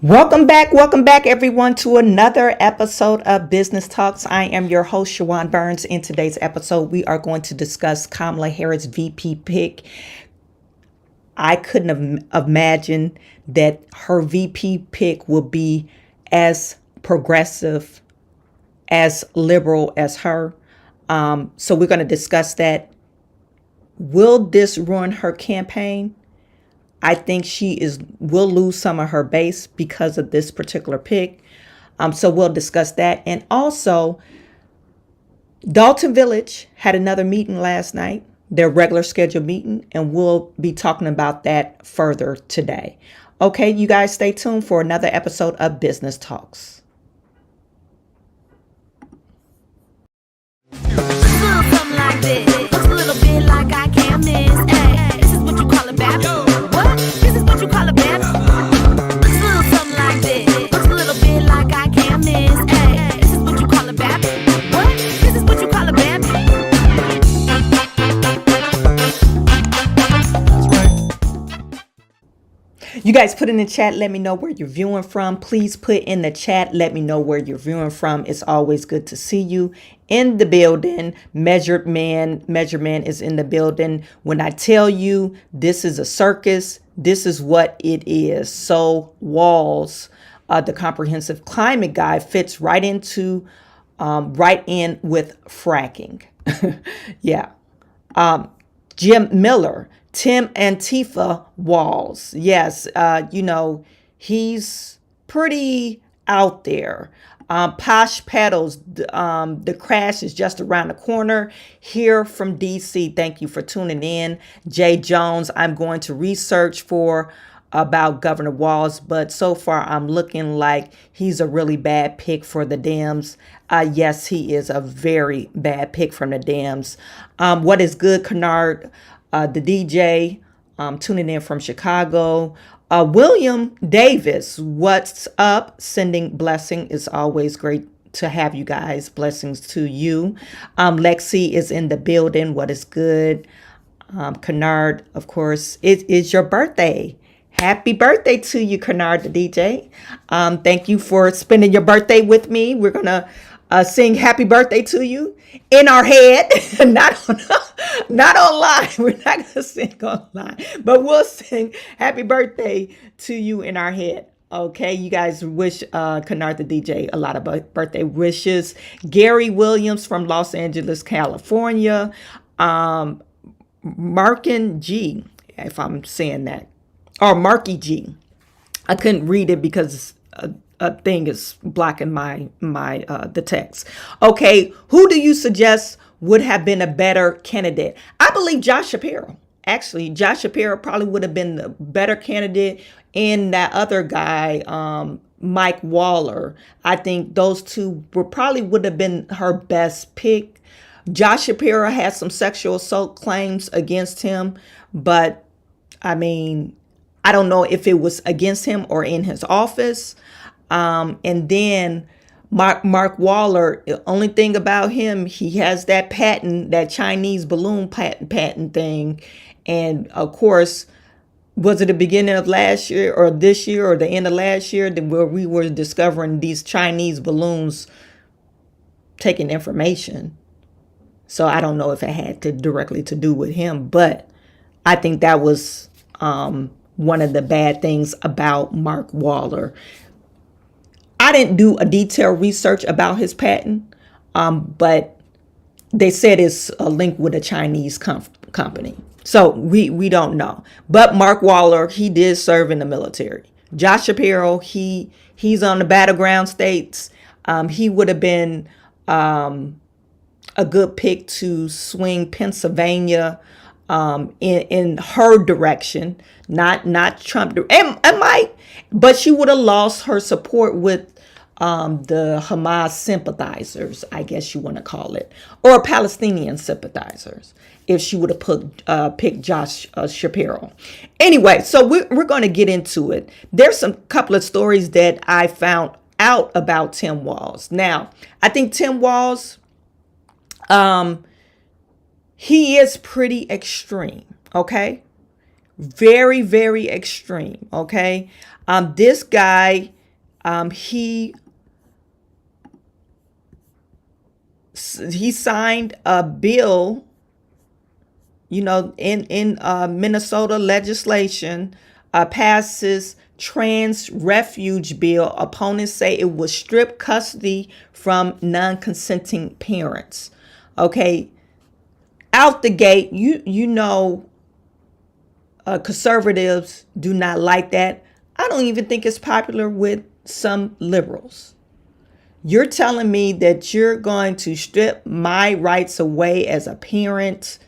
Welcome back, everyone, to another episode of Business Talks. I am your host, Chawanne Burns. In today's episode, we are going to discuss Kamala Harris' VP pick. I couldn't have imagined that her VP pick will be as progressive, as liberal as her. So we're going to discuss that. Will this ruin her campaign? I think will lose some of her base because of this particular pick. So we'll discuss that. And also, Dalton Village had another meeting last night, their regular scheduled meeting, and we'll be talking about that further today. Okay, you guys stay tuned for another episode of Business Talks. Something like this. Looks a little bit like I can't miss. Hey, this is what you call a bad. What? This is what you call a bad. Looks a little something like this. Looks a little bit like I can't miss. Hey, this is what you call a bad. What? This is what you call a bad. That's right. You guys put in the chat, let me know where you're viewing from. Please put in the chat, let me know where you're viewing from. It's always good to see you in the building. Measurement is in the building. When I tell you this is a circus, this is what it is. So Walz, the comprehensive climate guide, fits right in with fracking. Yeah. Jim Miller, Tim Antifa Walz. Yes, he's pretty out there. Posh Pedals, the crash is just around the corner. Here from DC, thank you for tuning in. Jay Jones, I'm going to research about Governor Walz, but so far I'm looking like he's a really bad pick for the Dems. Yes, he is a very bad pick from the Dems. What is good, Kennard, the DJ, tuning in from Chicago. William Davis, what's up? Sending blessing. Is always great to have you guys. Blessings to you. Lexi is in the building. What is good? Kennard, of course, it is your birthday. Happy birthday to you, Kennard, the DJ. Thank you for spending your birthday with me. We're going to sing happy birthday to you in our head, not online. We're not going to sing online, but we'll sing happy birthday to you in our head. Okay, you guys wish Kennard the DJ a lot of birthday wishes. Gary Williams from Los Angeles, California. Markin G, if I'm saying that, or Marky G. I couldn't read it because a thing is blocking my the text. Okay, who do you suggest would have been a better candidate? I believe Josh Shapiro. Actually, Josh Shapiro probably would have been the better candidate, and that other guy, Mike Waller. I think those two would have been her best pick. Josh Shapiro had some sexual assault claims against him, but I mean, I don't know if it was against him or in his office. And then Mark Waller, the only thing about him, he has that patent, that Chinese balloon patent thing. And of course, was it the beginning of last year or this year or the end of last year where we were discovering these Chinese balloons taking information? So I don't know if it had directly to do with him, but I think that was one of the bad things about Mark Waller. I didn't do a detailed research about his patent, but they said it's a link with a Chinese company. So we don't know. But Mark Waller, he did serve in the military. Josh Shapiro, he's on the battleground states. He would have been a good pick to swing Pennsylvania in her direction, not Trump. And might, but she would have lost her support with the Hamas sympathizers, I guess you want to call it, or Palestinian sympathizers, if she would have picked Josh Shapiro. Anyway, so we're going to get into it. There's some couple of stories that I found out about Tim Walz. Now, I think Tim Walz, he is pretty extreme, okay? Very, very extreme, okay? This guy, he signed a bill, in Minnesota legislation, passes trans refuge bill. Opponents say it will strip custody from non-consenting parents. Okay, out the gate, conservatives do not like that. I don't even think it's popular with some liberals. You're telling me that you're going to strip my rights away as a parent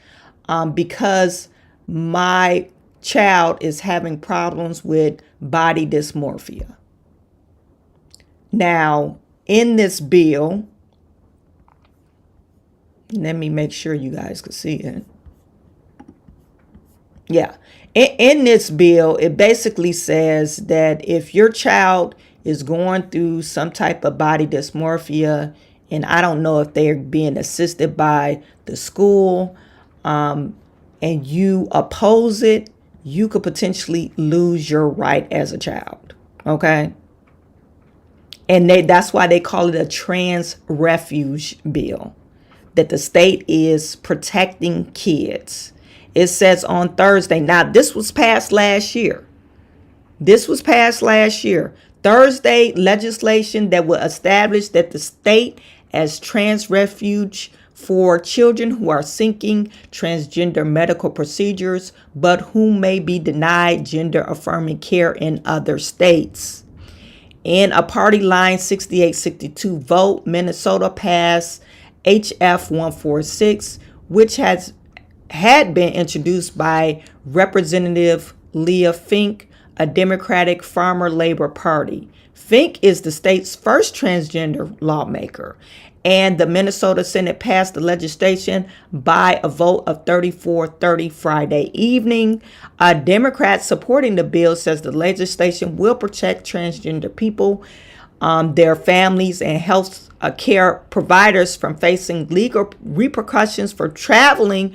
because my child is having problems with body dysmorphia. Now, in this bill, let me make sure you guys can see it. Yeah. In this bill, it basically says that if your child is going through some type of body dysmorphia, and I don't know if they're being assisted by the school, and you oppose it, you could potentially lose your right as a child. Okay. And that's why they call it a trans refuge bill, that the state is protecting kids. It says on Thursday. Now, this was passed last year. Thursday, legislation that will establish that the state as trans refuge for children who are seeking transgender medical procedures, but who may be denied gender affirming care in other states. In a party line 68-62 vote, Minnesota passed HF 146, which had been introduced by Representative Leah Fink, a Democratic Farmer Labor Party. Fink is the state's first transgender lawmaker, and the Minnesota Senate passed the legislation by a vote of 34-30 Friday evening. A Democrat supporting the bill says the legislation will protect transgender people, their families, and health care providers from facing legal repercussions for traveling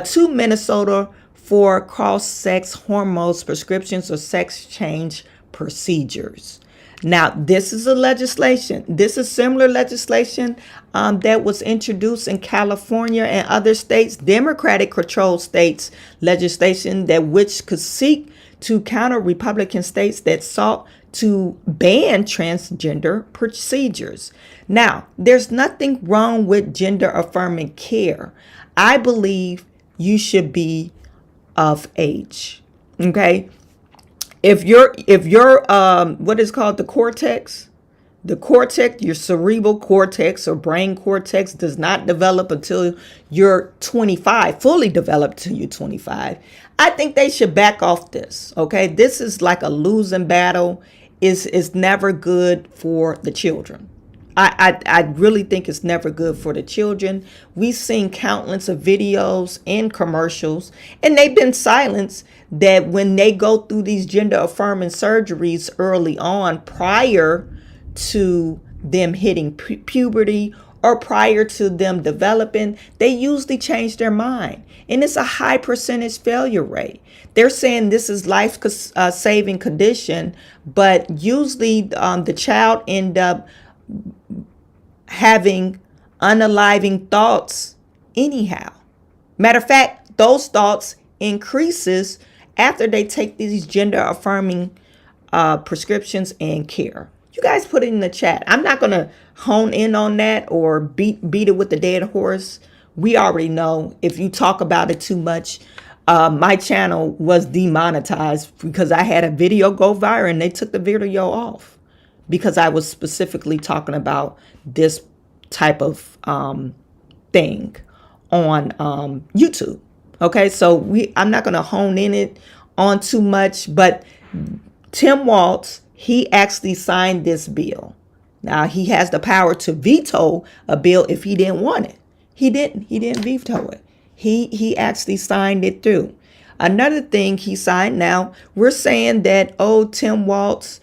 to Minnesota for cross-sex hormones, prescriptions, or sex change procedures. Now, this is This is similar legislation that was introduced in California and other states, Democratic-controlled states, legislation which could seek to counter Republican states that sought to ban transgender procedures. Now, there's nothing wrong with gender-affirming care. I believe you should be of age. Okay. If your what is called the cortex, your cerebral cortex or brain cortex does not develop until you're 25, fully developed till you're 25. I think they should back off this. Okay. This is like a losing battle. Is never good for the children. I really think it's never good for the children. We've seen countless of videos and commercials, and they've been silenced, that when they go through these gender affirming surgeries early on, prior to them hitting puberty or prior to them developing, they usually change their mind. And it's a high percentage failure rate. They're saying this is life saving condition, but usually the child end up having unaliving thoughts anyhow. Matter of fact, those thoughts increases after they take these gender affirming prescriptions and care. You guys put it in the chat. I'm not going to hone in on that or beat it with the dead horse. We already know if you talk about it too much. My channel was demonetized because I had a video go viral and they took the video off because I was specifically talking about this type of thing on YouTube. Okay, so I'm not going to hone in it on too much, but Tim Walz, he actually signed this bill. Now, he has the power to veto a bill if he didn't want it. He didn't veto it. He actually signed it through. Another thing he signed, now we're saying that, oh, Tim Walz,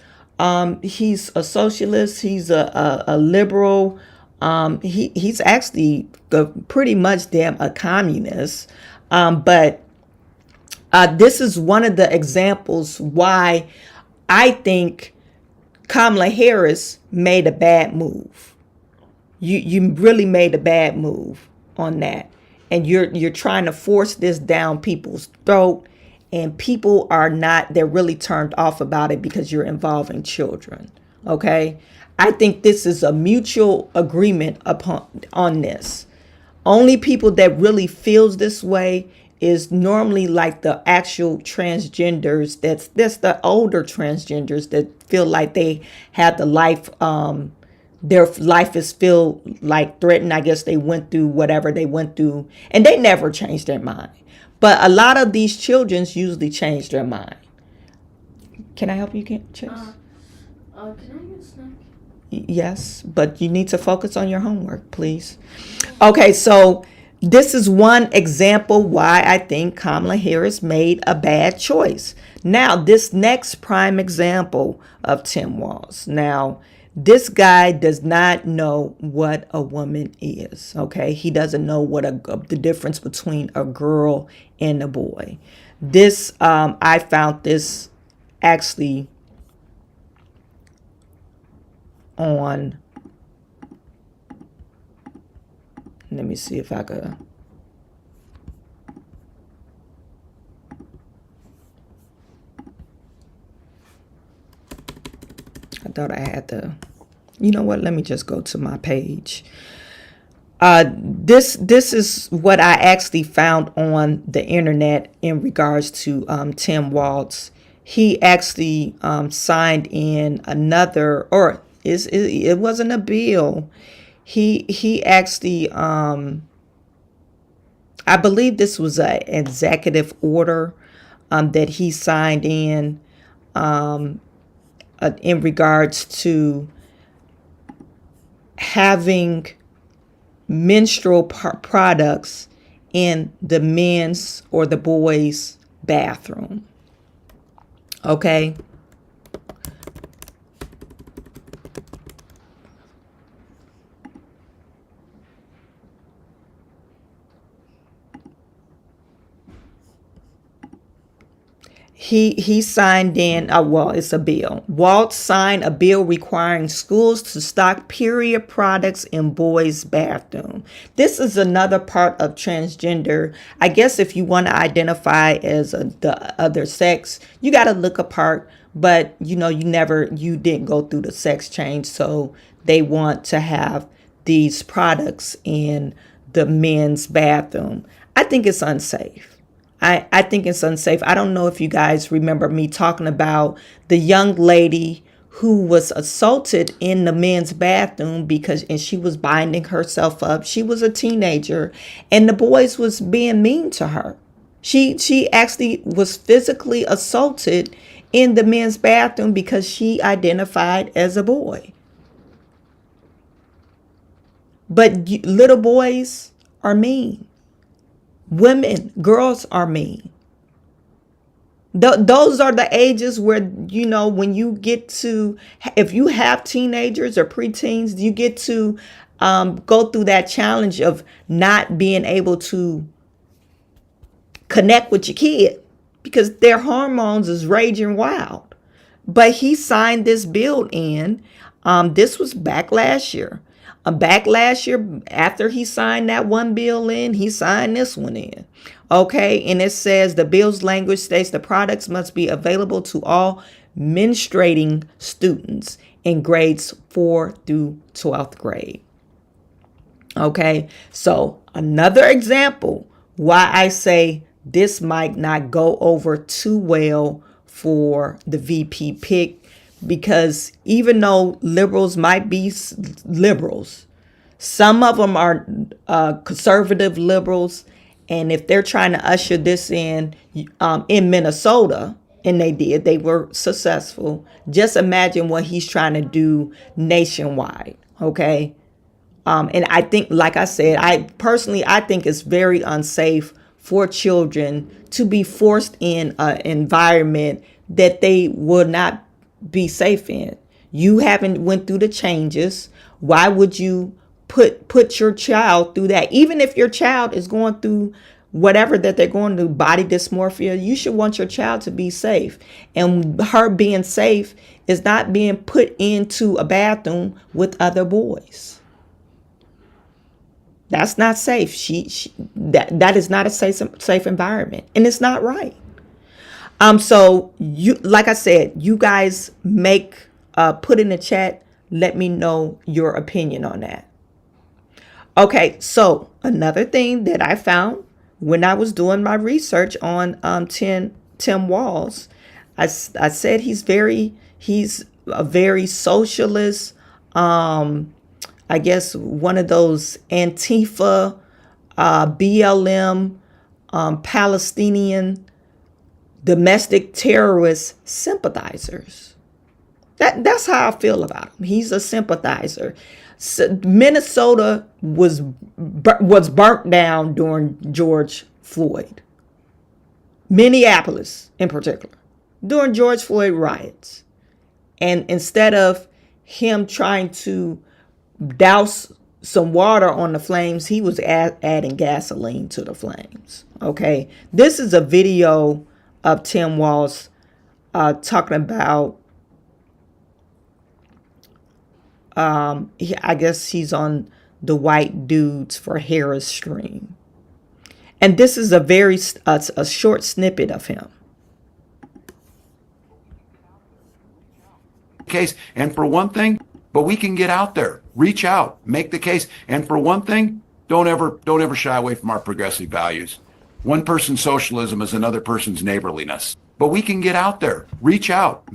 he's a socialist, he's a liberal, he's actually pretty much a communist. But this is one of the examples why I think Kamala Harris made a bad move. You really made a bad move on that. And you're trying to force this down people's throat, and people they're really turned off about it because you're involving children. Okay? I think this is a mutual agreement on this. Only people that really feels this way is normally like the actual transgenders. That's the older transgenders that feel like they have the life, their life is feel like threatened. I guess they went through whatever they went through and they never changed their mind. But a lot of these children usually change their mind. Can I help you, Chase? Can I get a snack? Yes, but you need to focus on your homework, please. Okay, so this is one example why I think Kamala Harris made a bad choice. Now, this next prime example of Tim Walz. Now, this guy does not know what a woman is, okay? He doesn't know what the difference between a girl and a boy. This, I found this actually on, let me see if I could, I thought I had to, you know what, let me just go to my page. This is what I actually found on the internet in regards to Tim Walz. He actually signed in another, or it wasn't a bill. He actually, I believe this was an executive order that he signed in regards to having menstrual products in the men's or the boys' bathroom. Okay. He signed in, well, it's a bill. Walz signed a bill requiring schools to stock period products in boys' bathroom. This is another part of transgender. I guess if you want to identify as the other sex, you got to look apart. But, you didn't go through the sex change. So they want to have these products in the men's bathroom. I think it's unsafe. I think it's unsafe. I don't know if you guys remember me talking about the young lady who was assaulted in the men's bathroom and she was binding herself up. She was a teenager and the boys was being mean to her. She actually was physically assaulted in the men's bathroom because she identified as a boy. But little boys are mean. Women, girls are mean. Those are the ages where, when you get to, if you have teenagers or preteens, you get to go through that challenge of not being able to connect with your kid because their hormones is raging wild. But he signed this bill in. This was back last year. Back last year, after he signed that one bill in, he signed this one in. Okay, and it says the bill's language states the products must be available to all menstruating students in grades 4 through 12th grade. Okay, so another example why I say this might not go over too well for the VP pick. Because even though liberals might be liberals, some of them are conservative liberals. And if they're trying to usher this in Minnesota, and they were successful, just imagine what he's trying to do nationwide. Okay. And I think, like I said, I think it's very unsafe for children to be forced in an environment that they will not be safe in. You haven't went through the changes. Why would you put your child through that? Even if your child is going through whatever that they're going to do, body dysmorphia, you should want your child to be safe. And her being safe is not being put into a bathroom with other boys. That's not safe. That is not a safe environment, and it's not right. So you, like I said, you guys put in the chat. Let me know your opinion on that. Okay, so another thing that I found when I was doing my research on Tim Walz, I said he's a very socialist. I guess one of those Antifa, BLM, Palestinian domestic terrorist sympathizers. That's how I feel about him. He's a sympathizer. Minnesota was burnt down during George Floyd. Minneapolis, in particular, during George Floyd riots. And instead of him trying to douse some water on the flames, he was adding gasoline to the flames. Okay, this is a video of Tim Walz talking about. I guess he's on the White Dudes for Harris stream. And this is a short snippet of him. Case, and for one thing, but we can get out there, reach out, make the case. And for one thing, don't ever shy away from our progressive values. One person's socialism is another person's neighborliness. But we can get out there, reach out.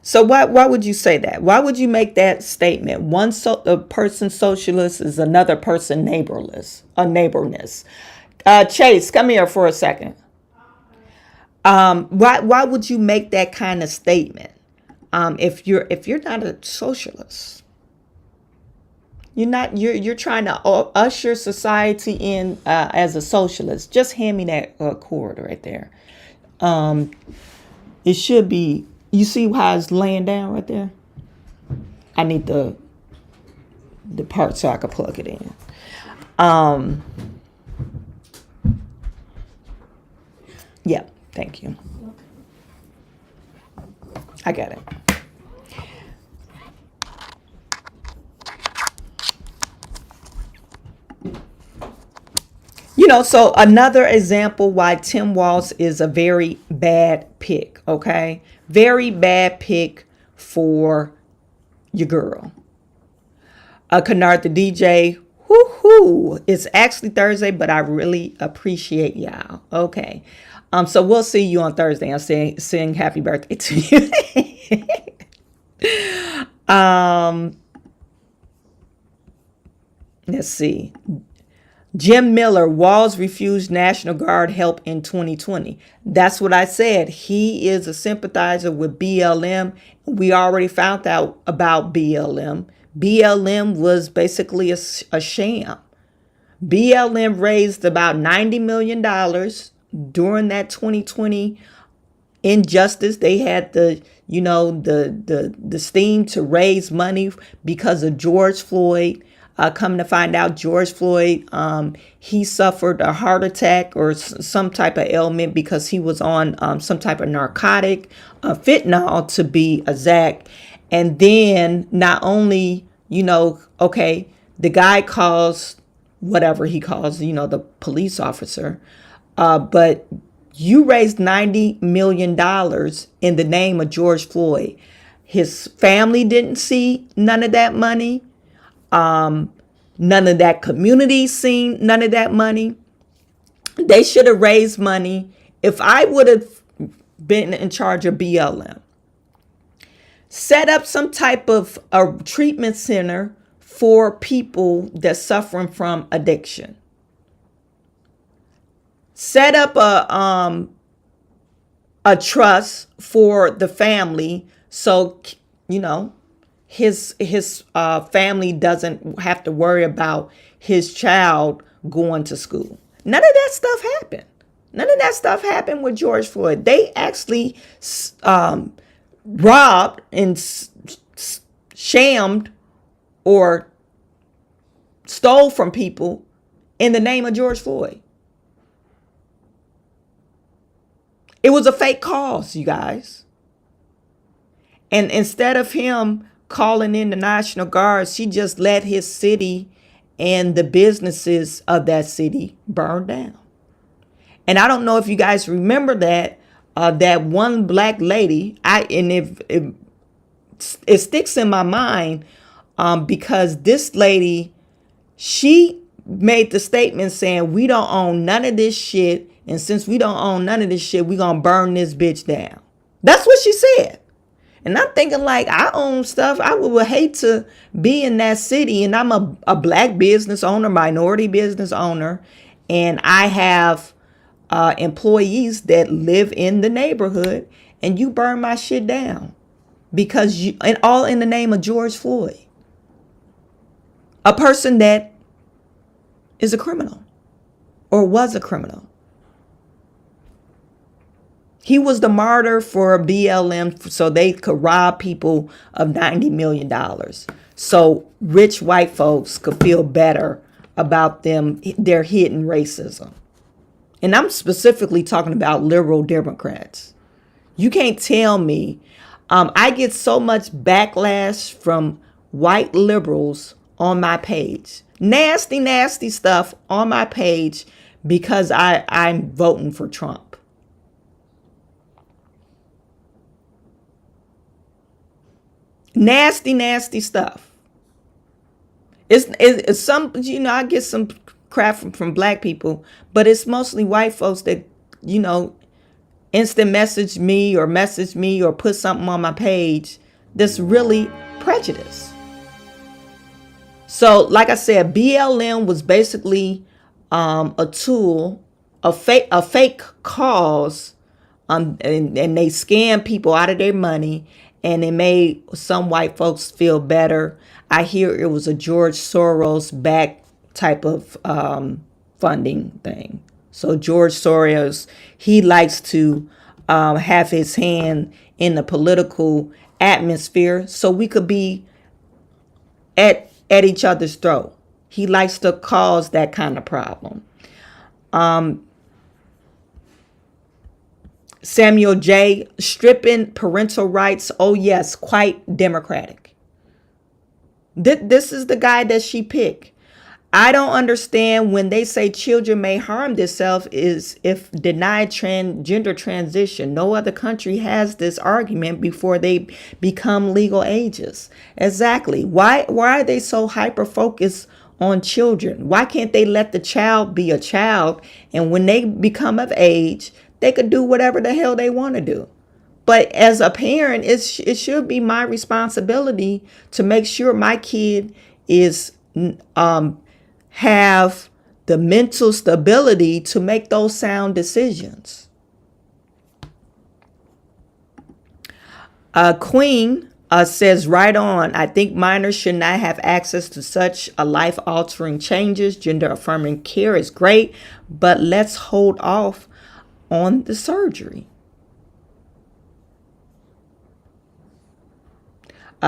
So why would you say that? Why would you make that statement? A person socialist is another person neighborless. Chase, come here for a second. Why would you make that kind of statement? If you're not a socialist, you're trying to usher society in as a socialist. Just hand me that cord right there. It should be. You see how it's laying down right there? I need the part so I can plug it in. Yeah, thank you. I got it. So another example why Tim Walz is a very bad pick, okay? Very bad pick for your girl. Kennard the DJ, whoo-hoo. It's actually Thursday, but I really appreciate y'all. Okay. So we'll see you on Thursday. I'm saying happy birthday to you. Let's see. Jim Miller, Walz refused National Guard help in 2020. That's what I said. He is a sympathizer with BLM. We already found out about BLM. BLM was basically a sham. BLM raised about $90 million during that 2020 injustice. They had the steam to raise money because of George Floyd. Come to find out, George Floyd, he suffered a heart attack or some type of ailment because he was on some type of narcotic, fentanyl to be exact. And then not only, the guy calls whatever he calls, the police officer, but you raised $90 million in the name of George Floyd. His family didn't see none of that money. None of that community seen none of that money. They should have raised money. If I would have been in charge of BLM, set up some type of a treatment center for people that's suffering from addiction. Set up a trust for the family so, his family doesn't have to worry about his child going to school. None of that stuff happened. None of that stuff happened with George Floyd. They actually robbed and shammed or stole from people in the name of George Floyd. It was a fake cause, you guys. And instead of him calling in the National Guard, she just let his city and the businesses of that city burn down. And I don't know if you guys remember that that one black lady. It sticks in my mind because this lady, she made the statement saying, we don't own none of this shit. And since we don't own none of this shit, we're going to burn this bitch down. That's what she said. And I'm thinking, like, I own stuff. I would hate to be in that city. And I'm a black business owner, minority business owner. And I have employees that live in the neighborhood. And you burn my shit down. Because you, and all in the name of George Floyd. A person that is a criminal. Or was a criminal. He was the martyr for BLM so they could rob people of $90 million. So rich white folks could feel better about their hidden racism. And I'm specifically talking about liberal Democrats. You can't tell me. I get so much backlash from white liberals on my page. Nasty, nasty stuff on my page because I'm voting for Trump. Nasty, nasty stuff. It's some, I get some crap from black people, but it's mostly white folks that, instant message me or put something on my page that's really prejudice. So, like I said, BLM was basically a tool, a fake cause, and they scam people out of their money. And it made some white folks feel better. I hear it was a George Soros back type of funding thing. So George Soros, he likes to have his hand in the political atmosphere so we could be at each other's throat. He likes to cause that kind of problem. Samuel J. stripping parental rights. Oh, yes, quite democratic. This is the guy that she picked. I don't understand when they say children may harm themselves is if denied gender transition. No other country has this argument before they become legal ages. Exactly. Why are they so hyper-focused on children? Why can't they let the child be a child? And when they become of age, they could do whatever the hell they want to do. But as a parent, it should be my responsibility to make sure my kid is have the mental stability to make those sound decisions. Queen says, right on. I think minors should not have access to such a life-altering changes. Gender-affirming care is great, but let's hold off on the surgery.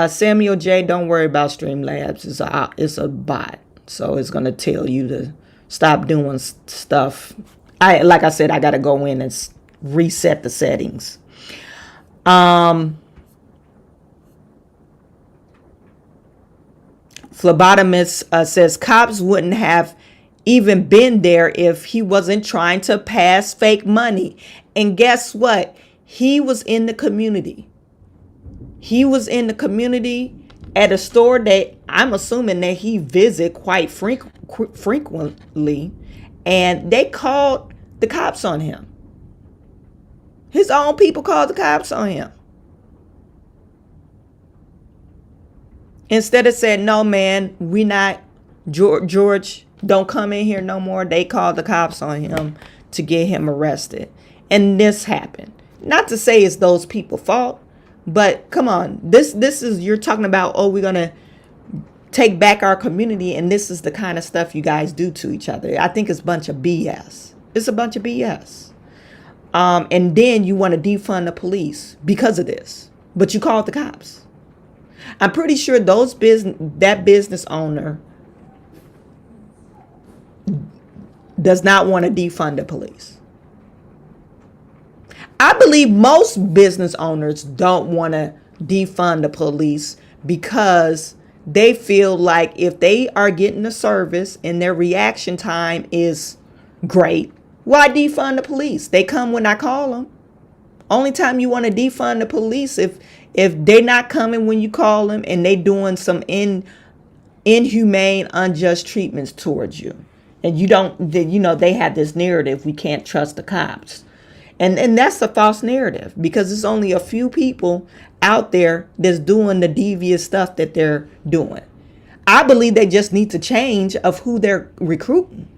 Samuel J., don't worry about Streamlabs. It's a bot. So it's going to tell you to stop doing stuff. Like I said, I got to go in and reset the settings. Phlebotomist says cops wouldn't have even been there if he wasn't trying to pass fake money. And guess what? He was in the community. He was in the community at a store that I'm assuming that he visit quite frequently. And they called the cops on him. His own people called the cops on him. Instead of saying, no, man, we not, George, don't come in here no more. They called the cops on him to get him arrested. And this happened. Not to say it's those people's fault, but come on. This is, you're talking about, oh, we're going to take back our community. And this is the kind of stuff you guys do to each other. I think it's a bunch of BS. It's a bunch of BS. And then you want to defund the police because of this. But you called the cops. I'm pretty sure that business owner does not want to defund the police. I believe most business owners don't want to defund the police because they feel like if they are getting a service and their reaction time is great, why defund the police? They come when I call them. Only time you want to defund the police if they're not coming when you call them and they doing some inhumane, unjust treatments towards you. And you don't, they have this narrative, we can't trust the cops. And that's a false narrative because it's only a few people out there that's doing the devious stuff that they're doing. I believe they just need to change of who they're recruiting.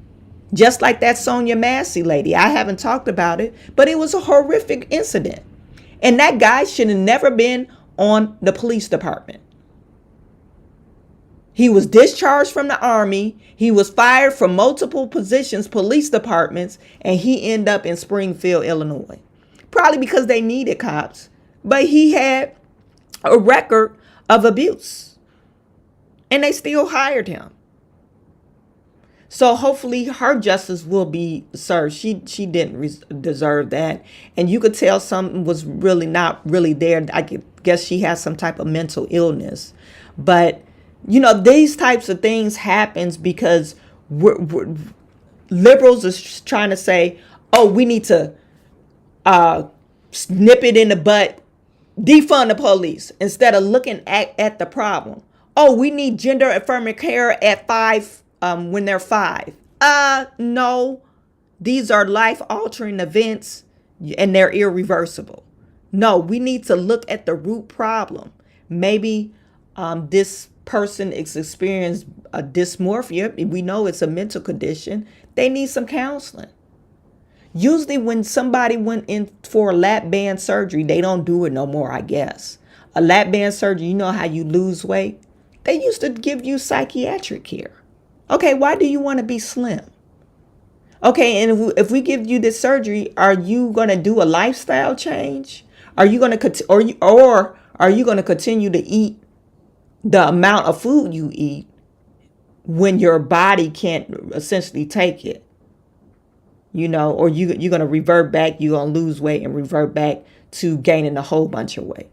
Just like that Sonia Massey lady. I haven't talked about it, but it was a horrific incident. And that guy should have never been on the police department. He was discharged from the Army. He was fired from multiple positions, police departments, and he ended up in Springfield, Illinois. Probably because they needed cops, but he had a record of abuse. And they still hired him. So hopefully her justice will be served. She didn't deserve that. And you could tell something was really not really there. I guess she has some type of mental illness. But, these types of things happens because liberals are trying to say, oh, we need to snip it in the butt, defund the police, instead of looking at the problem. Oh, we need gender affirming care at 5 when they're 5. No, these are life altering events and they're irreversible. No, we need to look at the root problem. Maybe this person is experiencing a dysmorphia. We know it's a mental condition. They need some counseling. Usually when somebody went in for a lap band surgery, they don't do it no more, I guess. A lap band surgery, you know how you lose weight? They used to give you psychiatric care. Okay, why do you want to be slim? Okay, and if we give you this surgery, are you going to do a lifestyle change? Are you going to or are you going to continue to eat the amount of food you eat when your body can't essentially take it? Or you're going to revert back, you're going to lose weight and revert back to gaining a whole bunch of weight.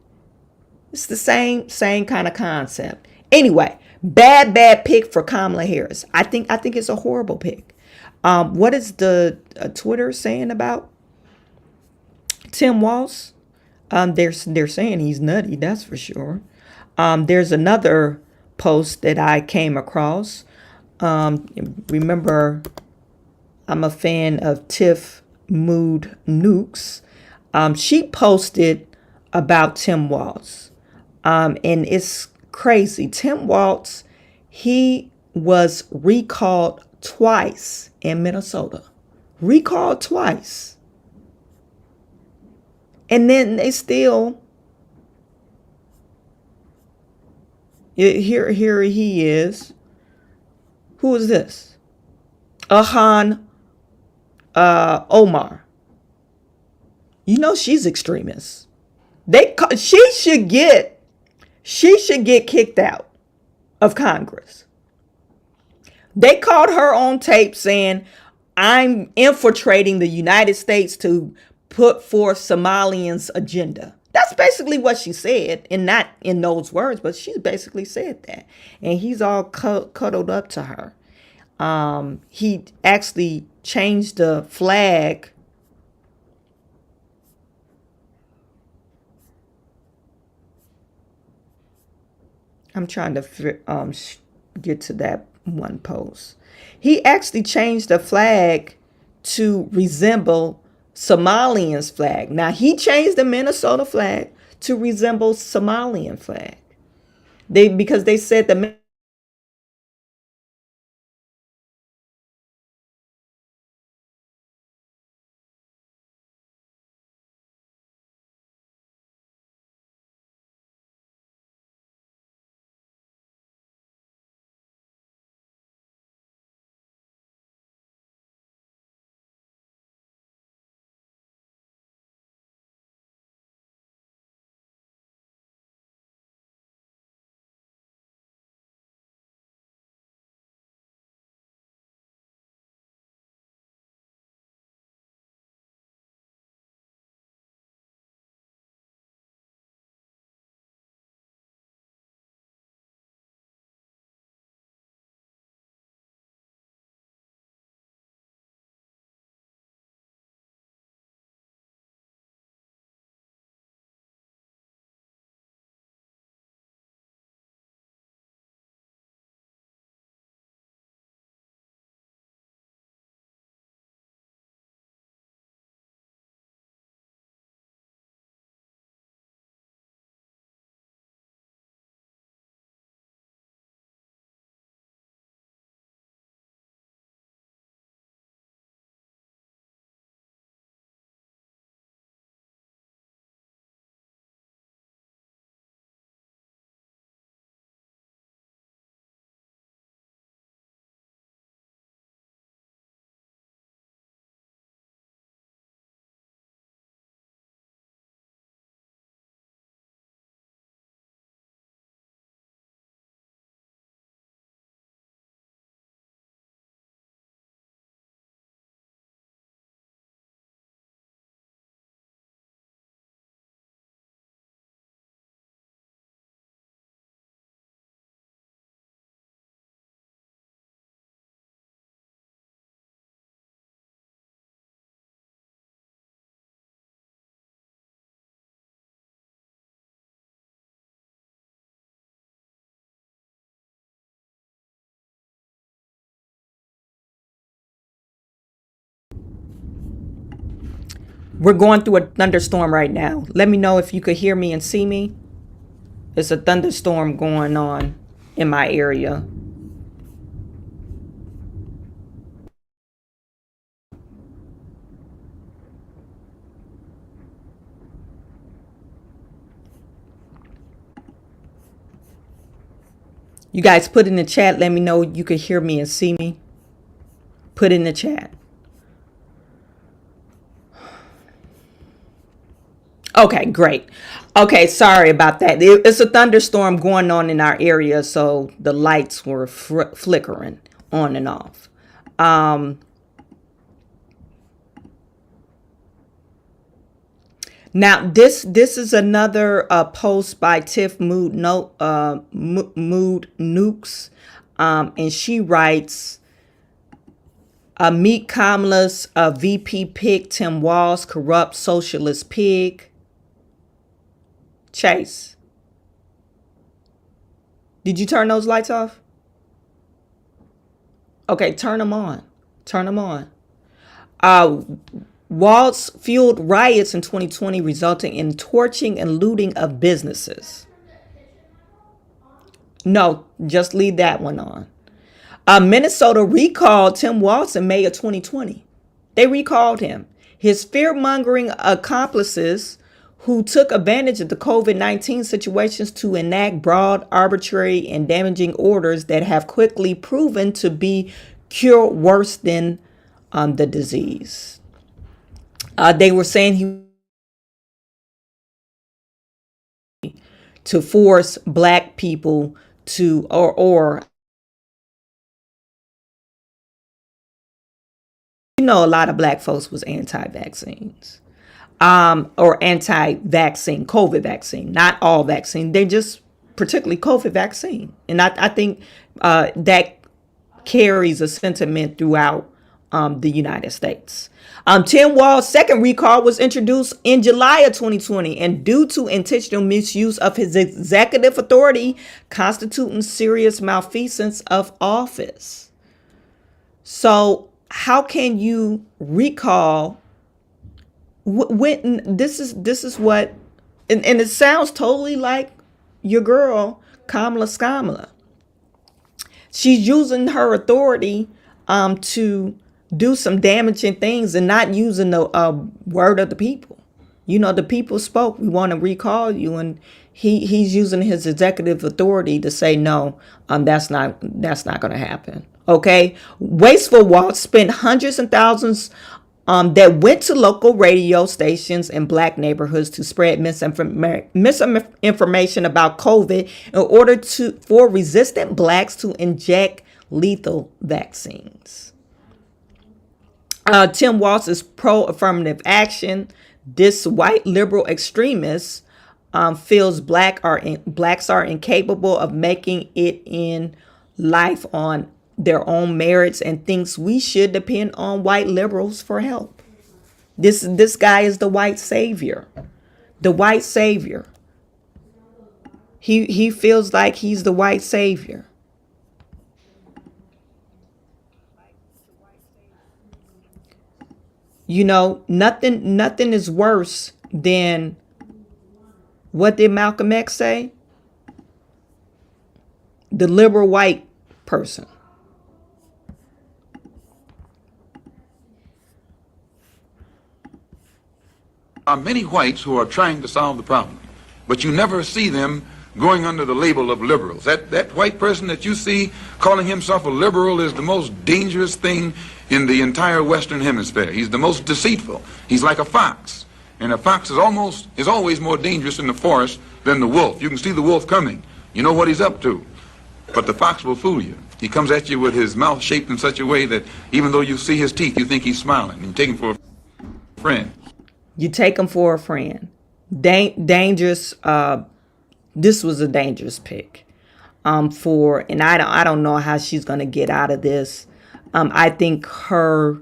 It's the same kind of concept. Anyway, bad pick for Kamala Harris. I think it's a horrible pick. What is the Twitter saying about Tim Walz? They're saying he's nutty, that's for sure. There's another post that I came across. Remember, I'm a fan of Tiff Mood Nukes. She posted about Tim Walz. And it's crazy. Tim Walz, he was recalled twice in Minnesota. Recalled twice. And then they still, here he is. Who is this? Ilhan Omar. She's extremist. She should get kicked out of Congress. They caught her on tape saying, I'm infiltrating the United States to put forth Somalians' agenda. That's basically what she said, and not in those words, but she basically said that. And he's all cuddled up to her. He actually changed the flag. I'm trying to get to that one post. He actually changed the flag to resemble Somalians' flag. Now, he changed the Minnesota flag to resemble Somalian flag. Because they said the We're going through a thunderstorm right now. Let me know if you could hear me and see me. There's a thunderstorm going on in my area. You guys put in the chat. Let me know you could hear me and see me. Put in the chat. Okay, great. Okay, sorry about that. It's a thunderstorm going on in our area, so the lights were flickering on and off. Now, this is another post by Tiff Mood Nukes, and she writes, meet Kamala's VP pick, Tim Walz, corrupt socialist pig. Chase, did you turn those lights off? Okay, turn them on. Turn them on. Walz fueled riots in 2020, resulting in torching and looting of businesses. No, just leave that one on. Minnesota recalled Tim Walz in May of 2020. They recalled him. His fear-mongering accomplices who took advantage of the COVID-19 situations to enact broad, arbitrary, and damaging orders that have quickly proven to be cure worse than the disease. They were saying to force Black people to, or you know, a lot of Black folks was anti-vaccines. Or anti-vaccine, COVID vaccine, not all vaccine. They just particularly COVID vaccine. And I think that carries a sentiment throughout the United States. Tim Walz's second recall was introduced in July of 2020, and due to intentional misuse of his executive authority, constituting serious malfeasance of office. So how can you recall when this is what, and it sounds totally like your girl Kamala. She's using her authority to do some damaging things and not using the word of the people. You know, the people spoke. We want to recall you, and he's using his executive authority to say no. That's not going to happen. Okay, wasteful Walz spent hundreds and thousands that went to local radio stations in Black neighborhoods to spread misinformation about COVID in order for resistant Blacks to inject lethal vaccines. Tim Walz is pro-affirmative action. This white liberal extremist feels Blacks are incapable of making it in life on their own merits and thinks we should depend on white liberals for help. This guy is the white savior. The white savior. He feels like he's the white savior. You know, nothing is worse than, what did Malcolm X say? The liberal white person. Are many whites who are trying to solve the problem, but you never see them going under the label of liberals. That white person that you see calling himself a liberal is the most dangerous thing in the entire Western Hemisphere. He's the most deceitful. He's like a fox, and a fox is always more dangerous in the forest than the wolf. You can see the wolf coming. You know what he's up to, but the fox will fool you. He comes at you with his mouth shaped in such a way that even though you see his teeth, you think he's smiling, and you take him for a friend. You take him for a friend. Dangerous. This was a dangerous pick. And I don't know how she's gonna get out of this. I think her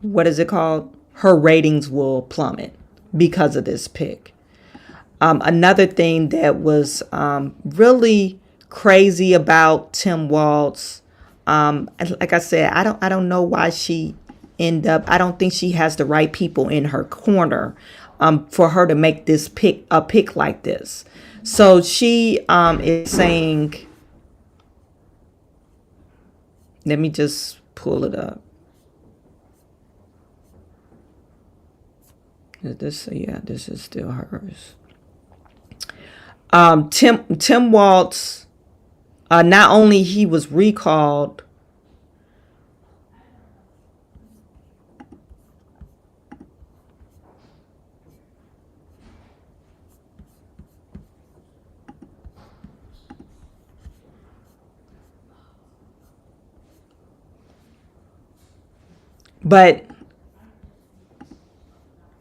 what is it called? Her ratings will plummet because of this pick. Another thing that was really crazy about Tim Walz, Like I said, I don't know why she end up. I don't think she has the right people in her corner for her to make this pick like this. So she is saying, let me just pull it up. This is still hers. Tim Walz, not only he was recalled, but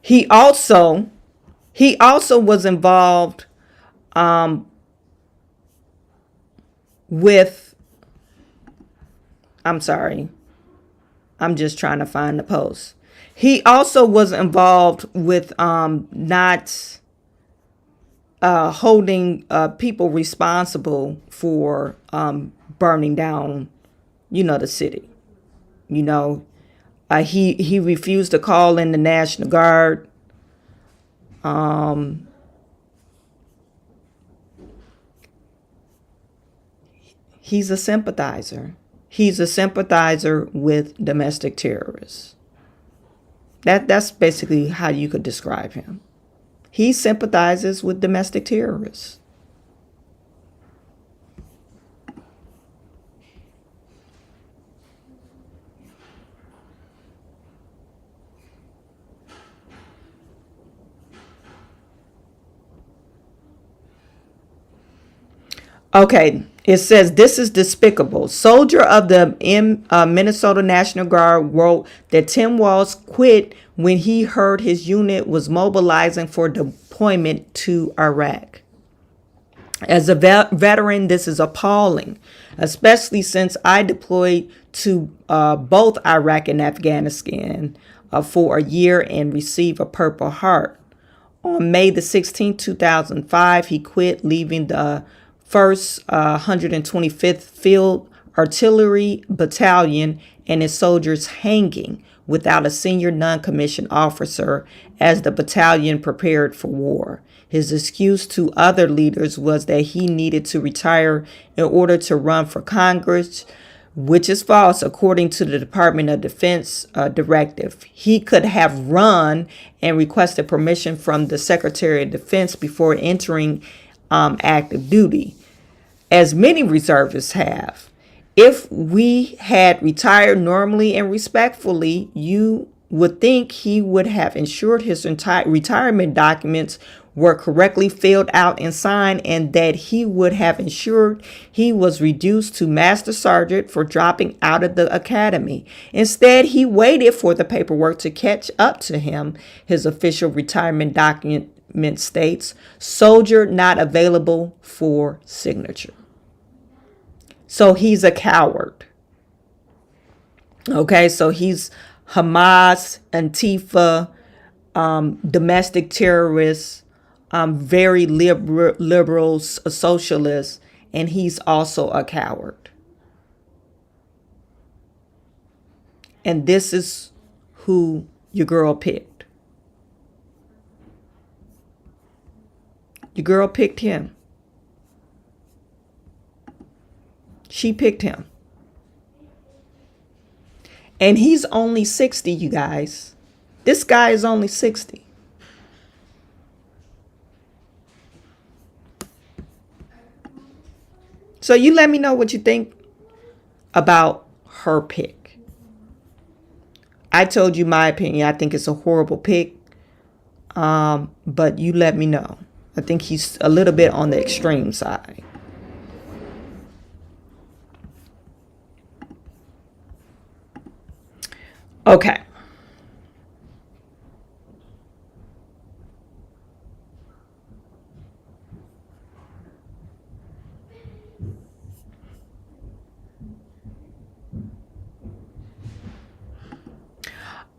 he also was involved with, I'm sorry, I'm just trying to find the post. He also was involved with not holding people responsible for burning down, the city. He refused to call in the National Guard. He's a sympathizer. He's a sympathizer with domestic terrorists. That's basically how you could describe him. He sympathizes with domestic terrorists. Okay, it says, this is despicable. Soldier of the Minnesota National Guard wrote that Tim Walz quit when he heard his unit was mobilizing for deployment to Iraq. As a veteran, this is appalling, especially since I deployed to both Iraq and Afghanistan for a year and received a Purple Heart. On May the 16th, 2005, he quit, leaving the 1st 125th Field Artillery Battalion and its soldiers hanging without a senior non-commissioned officer as the battalion prepared for war. His excuse to other leaders was that he needed to retire in order to run for Congress, which is false according to the Department of Defense directive. He could have run and requested permission from the Secretary of Defense before entering active duty, as many reservists have. If we had retired normally and respectfully, you would think he would have ensured his entire retirement documents were correctly filled out and signed, and that he would have ensured he was reduced to Master Sergeant for dropping out of the academy. Instead, he waited for the paperwork to catch up to him. His official retirement document states, soldier not available for signature. So he's a coward. Okay, so he's Hamas, Antifa, domestic terrorists, very liberal socialist, and he's also a coward. And this is who your girl picked. Your girl picked him. She picked him. And he's only 60, you guys. This guy is only 60. So you let me know what you think about her pick. I told you my opinion. I think it's a horrible pick. But you let me know. I think he's a little bit on the extreme side. Okay.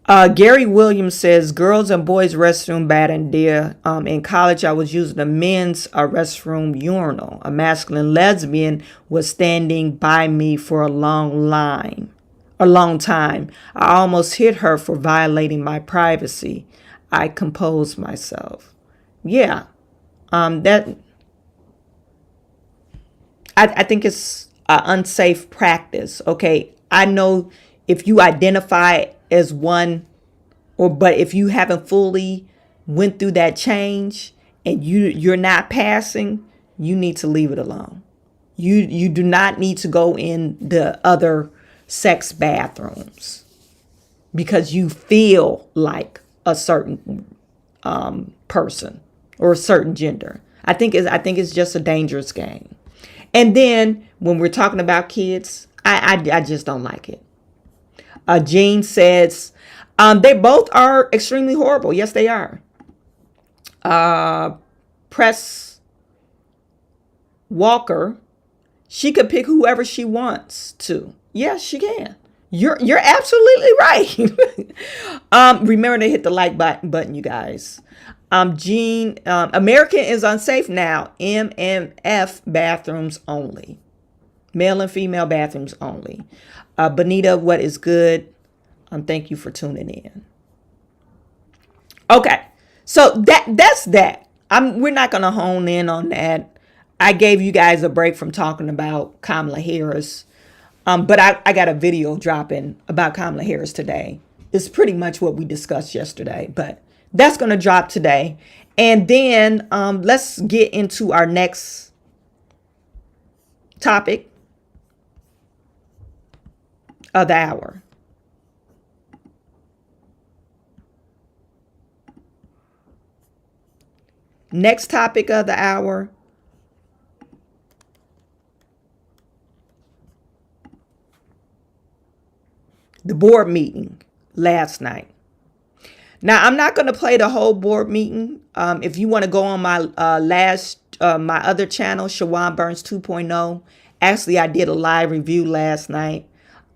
Gary Williams says girls and boys restroom bad and dear. In college, I was using the men's restroom urinal. A masculine lesbian was standing by me for a long time. I almost hit her for violating my privacy. I composed myself. Yeah, that I think it's an unsafe practice. Okay, I know if you identify as one, but if you haven't fully went through that change and you're not passing, you need to leave it alone. You do not need to go in the other sex bathrooms because you feel like a certain person or a certain gender. I think it's just a dangerous game. And then when we're talking about kids, I just don't like it. Jean says, they both are extremely horrible. Yes, they are. Press Walker, she could pick whoever she wants to. Yes, she can. You're absolutely right. Remember to hit the like button, you guys. Jean, American is unsafe now. MMF bathrooms only. Male and female bathrooms only. Bonita, what is good? Thank you for tuning in. Okay, so that's that. We're not gonna hone in on that. I gave you guys a break from talking about Kamala Harris, but I got a video dropping about Kamala Harris today. It's pretty much what we discussed yesterday, but that's gonna drop today. And then let's get into our next topic of the hour. Next topic of the hour. The board meeting last night. Now, I'm not going to play the whole board meeting. If you want to go on my my other channel, Chawanne Burns 2.0. Actually, I did a live review last night.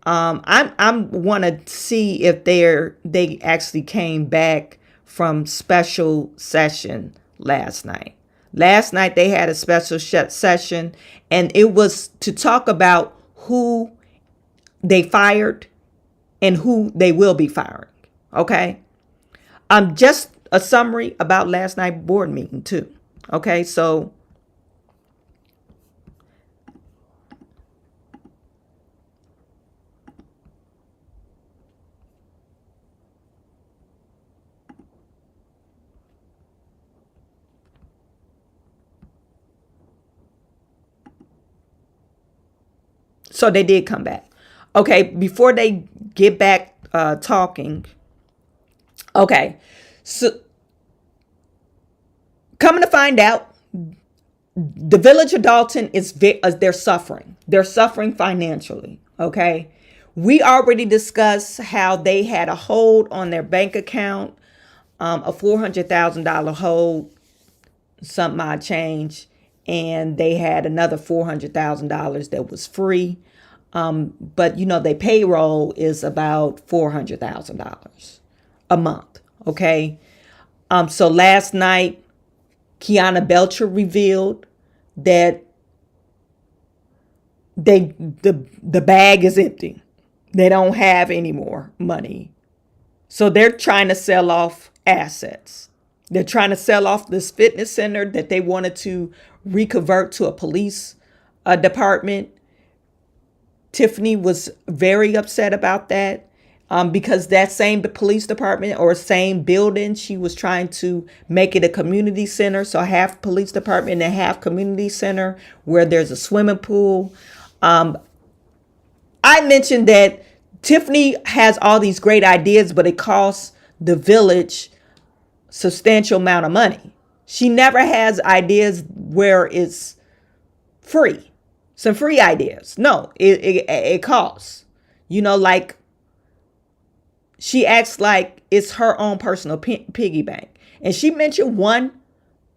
I want to see if they actually came back from special session last night. Last night they had a special session, and it was to talk about who they fired and who they will be firing. Okay. Just a summary about last night's board meeting too. Okay, so they did come back. Okay, before they get back talking. Okay, so coming to find out, the village of Dalton they're suffering. They're suffering financially. Okay, we already discussed how they had a hold on their bank account, a $400,000 hold, something odd change, and they had another $400,000 that was free. But their payroll is about $400,000 a month. Okay. So last night, Kiana Belcher revealed that the bag is empty. They don't have any more money. So they're trying to sell off assets. They're trying to sell off this fitness center that they wanted to reconvert to a police department. Tiffany was very upset about that. Because that same police department or same building, she was trying to make it a community center. So half police department and half community center where there's a swimming pool. I mentioned that Tiffany has all these great ideas, but it costs the village substantial amount of money. She never has ideas where it's free. Some free ideas. No, it costs. Like, she acts like it's her own personal piggy bank. And she mentioned one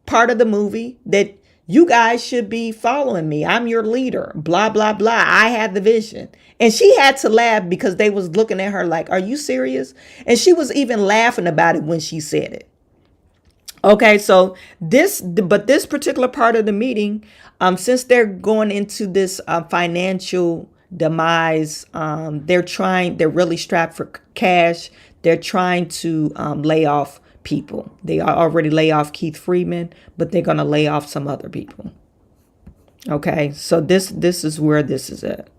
part of the movie that You guys should be following me. I'm your leader. Blah, blah, blah. I had the vision. And she had to laugh because they was looking at her like, are you serious? And she was even laughing about it when she said it. Okay, so this particular part of the meeting, since they're going into this financial demise, they're really strapped for cash. They're trying to lay off people. They already lay off Keith Freeman, but they're going to lay off some other people. Okay, so this is where this is at.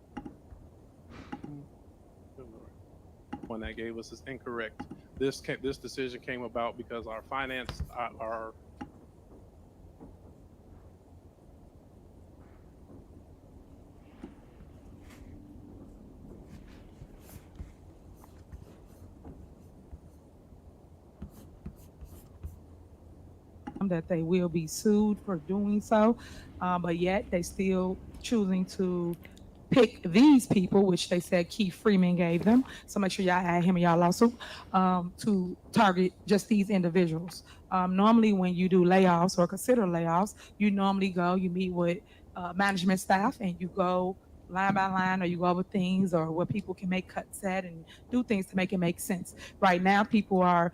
One that gave us is incorrect. This decision came about because our finance our that they will be sued for doing so, but yet they still choosing to pick these people, which they said Keith Freeman gave them. So make sure y'all add him in y'all lawsuit to target just these individuals. Normally when you do layoffs or consider layoffs, you normally you meet with management staff and you go line by line, or you go over things or where people can make cuts at and do things to make it make sense. Right now, people are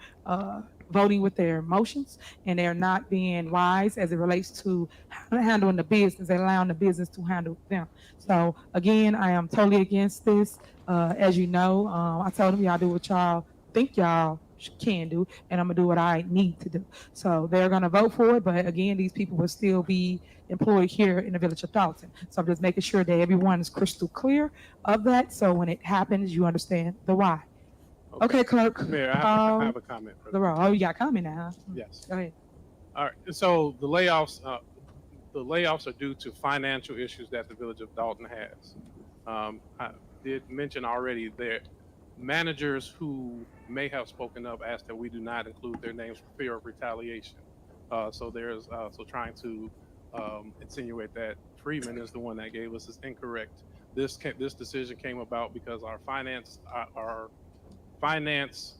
voting with their emotions, and they're not being wise as it relates to handling the business and allowing the business to handle them. So again, I am totally against this. As you know, I told them y'all do what y'all think y'all can do, and I'm gonna do what I need to do. So they're gonna vote for it, but again, these people will still be employed here in the village of Dalton. So I'm just making sure that everyone is crystal clear of that, so when it happens, you understand the why. Okay, clerk. Mayor, I have a comment. Oh, you got a comment now, huh? Yes. Go ahead. All right. So the layoffs are due to financial issues that the village of Dalton has. I did mention already that managers who may have spoken up asked that we do not include their names for fear of retaliation. So there's trying to insinuate that Freeman is the one that gave us is incorrect. This decision came about because our finance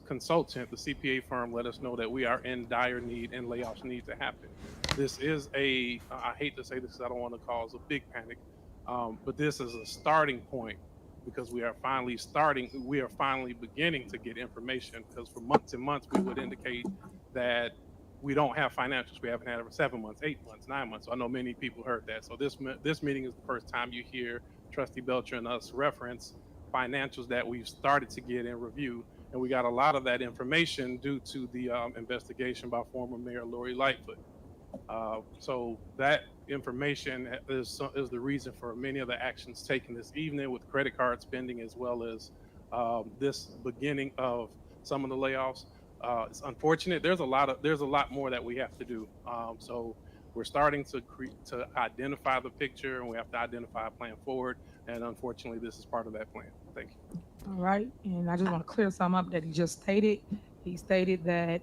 consultant, the CPA firm, let us know that we are in dire need and layoffs need to happen. This is I hate to say this because I don't want to cause a big panic, but this is a starting point because we are finally beginning to get information, because for months and months we would indicate that we don't have financials. We haven't had it for 7 months, 8 months, 9 months. So I know many people heard that. So this meeting is the first time you hear Trustee Belcher and us reference financials that we've started to get in review, and we got a lot of that information due to the investigation by former Mayor Lori Lightfoot. So that information is the reason for many of the actions taken this evening with credit card spending, as well as this beginning of some of the layoffs. It's unfortunate. There's a lot more that we have to do. So we're starting to identify the picture, and we have to identify a plan forward. And unfortunately, this is part of that plan. Thank you. All right, and I just want to clear some up that he just stated. He stated that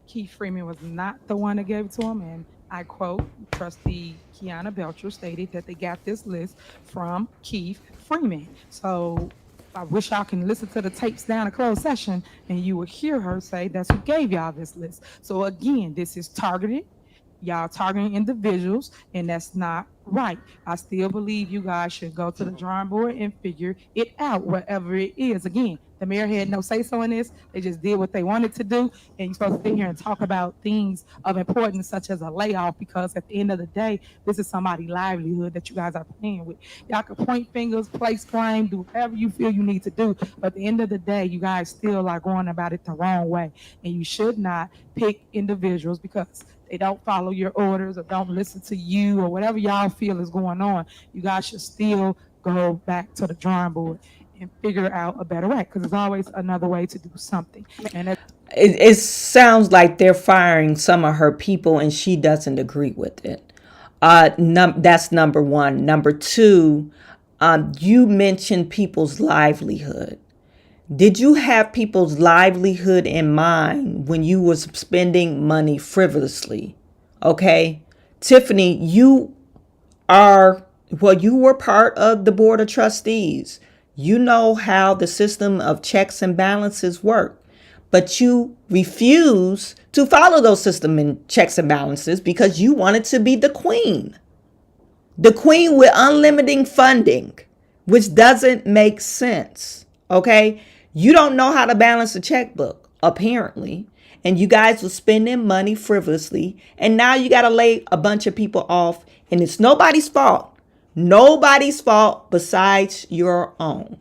Keith Freeman was not the one that gave it to him, and I quote, Trustee Chawanne Belcher stated that they got this list from Keith Freeman. So I wish y'all can listen to the tapes down a closed session, and you will hear her say that's who gave y'all this list. So again, this is targeted. Y'all targeting individuals, and that's not right. I still believe you guys should go to the drawing board and figure it out, whatever it is. Again, the mayor had no say-so in this. They just did what they wanted to do, and you're supposed to sit here and talk about things of importance such as a layoff, because at the end of the day, this is somebody's livelihood that you guys are playing with. Y'all can point fingers, place blame, do whatever you feel you need to do, but at the end of the day, you guys still are going about it the wrong way, and you should not pick individuals because they don't follow your orders or don't listen to you or whatever y'all feel is going on. You guys should still go back to the drawing board and figure out a better way, because there's always another way to do something. And it sounds like they're firing some of her people and she doesn't agree with it. That's number one. Number two, you mentioned people's livelihood. Did you have people's livelihood in mind when you was spending money frivolously? Okay, Tiffany, you were part of the board of trustees. You know how the system of checks and balances work, but you refuse to follow those system and checks and balances because you wanted to be the queen. The queen with unlimited funding, which doesn't make sense. Okay. You don't know how to balance a checkbook, apparently. And you guys were spending money frivolously. And now you got to lay a bunch of people off. And it's nobody's fault. Nobody's fault besides your own.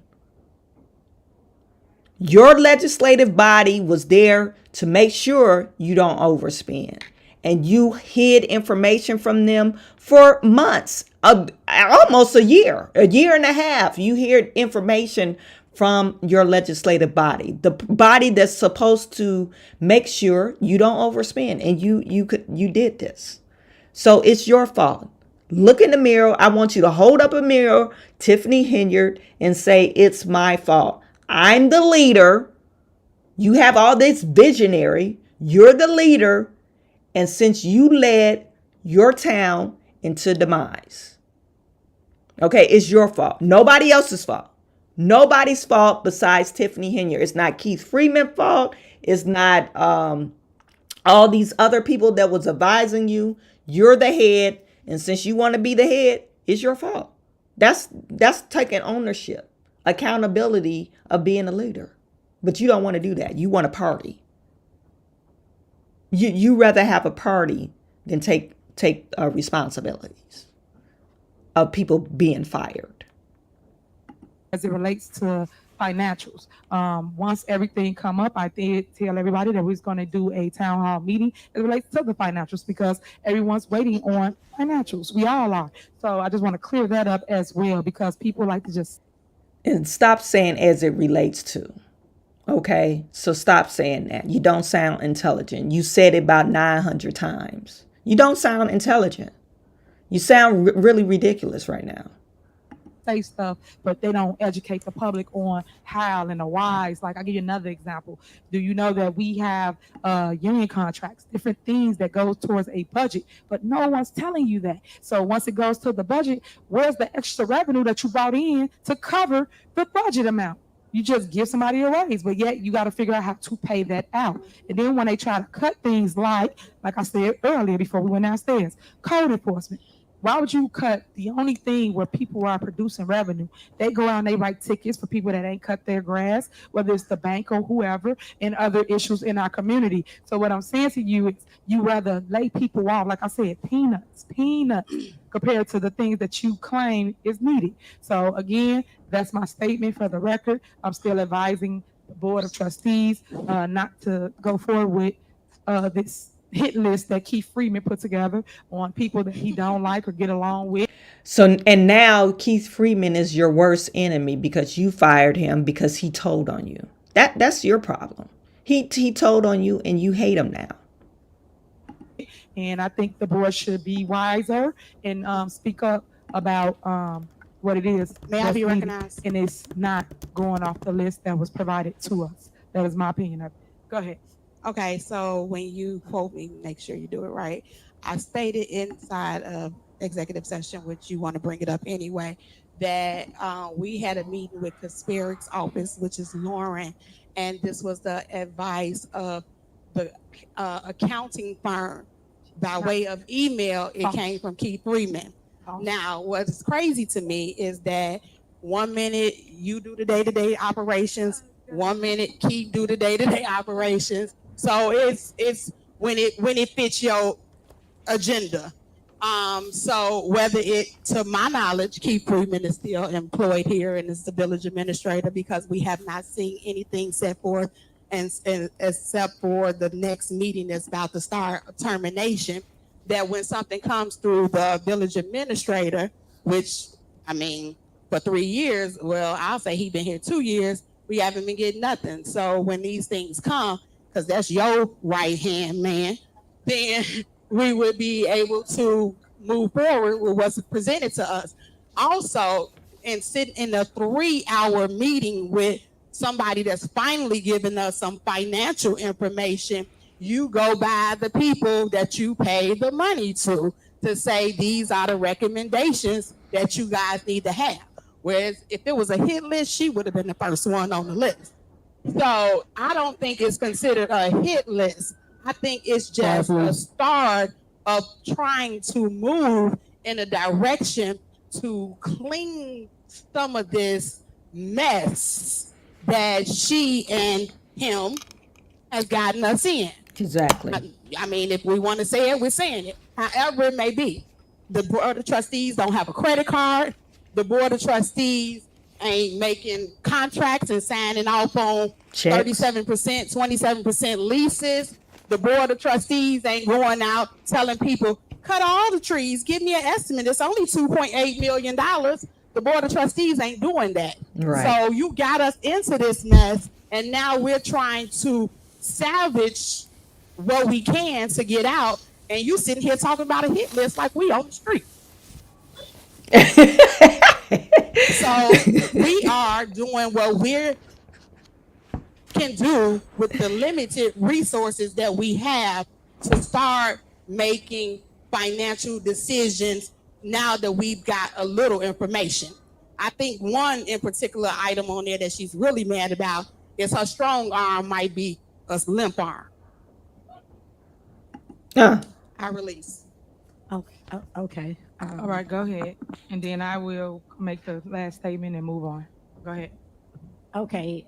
Your legislative body was there to make sure you don't overspend. And you hid information from them for months, almost a year and a half. You hid information from your legislative body, the body that's supposed to make sure you don't overspend. And you did this. So it's your fault. Look in the mirror. I want you to hold up a mirror, Tiffany Henyard, and say, it's my fault. I'm the leader. You have all this visionary. You're the leader. And since you led your town into demise, okay, it's your fault. Nobody else's fault. Nobody's fault besides Tiffany Henyard. It's not Keith Freeman's fault. It's not all these other people that was advising you. You're the head. And since you want to be the head, it's your fault. That's taking ownership, accountability of being a leader. But you don't want to do that. You want a party. You rather have a party than take responsibilities of people being fired. As it relates to financials, once everything come up, I did tell everybody that we was going to do a town hall meeting as it relates to the financials, because everyone's waiting on financials. We all are. So I just want to clear that up as well, because people like to just... And stop saying as it relates to. Okay, so stop saying that. You don't sound intelligent. You said it about 900 times. You don't sound intelligent. You sound really ridiculous right now. Say stuff, but they don't educate the public on how and the whys. Like, I'll give you another example. Do you know that we have union contracts, different things that goes towards a budget, but no one's telling you that. So once it goes to the budget, where's the extra revenue that you brought in to cover the budget amount? You just give somebody a raise, but yet you got to figure out how to pay that out. And then when they try to cut things like I said earlier before we went downstairs, code enforcement. Why would you cut the only thing where people are producing revenue? They go out and they write tickets for people that ain't cut their grass, whether it's the bank or whoever, and other issues in our community. So what I'm saying to you is you rather lay people off, like I said, peanuts, compared to the things that you claim is needed. So again, that's my statement for the record. I'm still advising the Board of Trustees not to go forward with this hit list that Keith Freeman put together on people that he don't like or get along with. So, and now Keith Freeman is your worst enemy because you fired him because he told on you. That's your problem. He told on you and you hate him now. And I think the board should be wiser and speak up about what it is. May I be recognized? And it's not going off the list that was provided to us. That is my opinion of it. Go ahead. Okay, so when you quote me, make sure you do it right. I stated inside of executive session, which you want to bring it up anyway, that we had a meeting with Kasperik's office, which is Lauren, and this was the advice of the accounting firm by way of email. It came from Keith Freeman. Now, what's crazy to me is that 1 minute you do the day-to-day operations, 1 minute Keith do the day-to-day operations. So it's when it fits your agenda. So whether it, to my knowledge, Keith Freeman is still employed here and is the village administrator, because we have not seen anything set forth and except for the next meeting that's about to start, termination, that when something comes through the village administrator, which, I mean, for 3 years, well, I'll say he's been here 2 years, we haven't been getting nothing. So when these things come, because that's your right-hand man, then we would be able to move forward with what's presented to us. Also, and sit in a 3-hour meeting with somebody that's finally given us some financial information, you go by the people that you pay the money to say these are the recommendations that you guys need to have. Whereas if it was a hit list, she would have been the first one on the list. So I don't think it's considered a hit list. I think it's just a start of trying to move in a direction to clean some of this mess that she and him has gotten us in. Exactly. I mean, if we want to say it, we're saying it. However it may be. The board of trustees don't have a credit card. The board of trustees ain't making contracts and signing off on Checks. 37%, 27% leases. The board of trustees ain't going out telling people, cut all the trees, give me an estimate. It's only $2.8 million. The board of trustees ain't doing that. Right. So you got us into this mess, and now we're trying to salvage what we can to get out, and you sitting here talking about a hit list like we on the street. So we are doing what we can do with the limited resources that we have to start making financial decisions now that we've got a little information. I think one in particular item on there that she's really mad about is her strong arm might be a limp arm. I release. Okay. All right, go ahead. And then I will make the last statement and move on. Go ahead. Okay.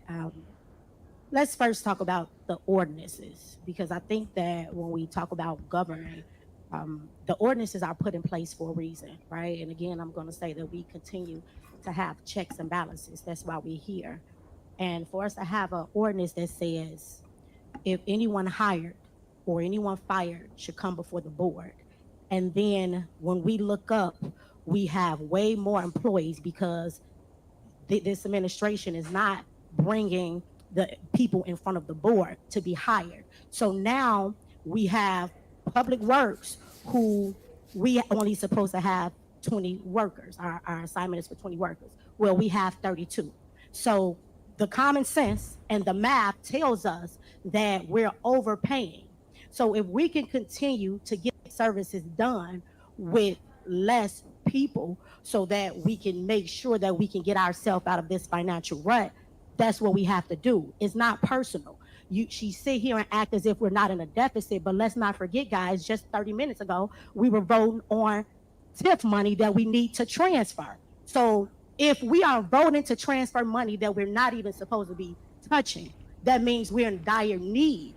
Let's first talk about the ordinances, because I think that when we talk about governing, the ordinances are put in place for a reason, right? And again, I'm going to say that we continue to have checks and balances. That's why we're here. And for us to have an ordinance that says if anyone hired or anyone fired should come before the board. And then when we look up, we have way more employees because this administration is not bringing the people in front of the board to be hired. So now we have Public Works, who we only supposed to have 20 workers. Our assignment is for 20 workers. Well, we have 32. So the common sense and the math tells us that we're overpaying. So if we can continue to get services done with less people so that we can make sure that we can get ourselves out of this financial rut, that's what we have to do. It's not personal. She sit here and act as if we're not in a deficit, but let's not forget, guys, just 30 minutes ago, we were voting on TIF money that we need to transfer. So if we are voting to transfer money that we're not even supposed to be touching, that means we're in dire need.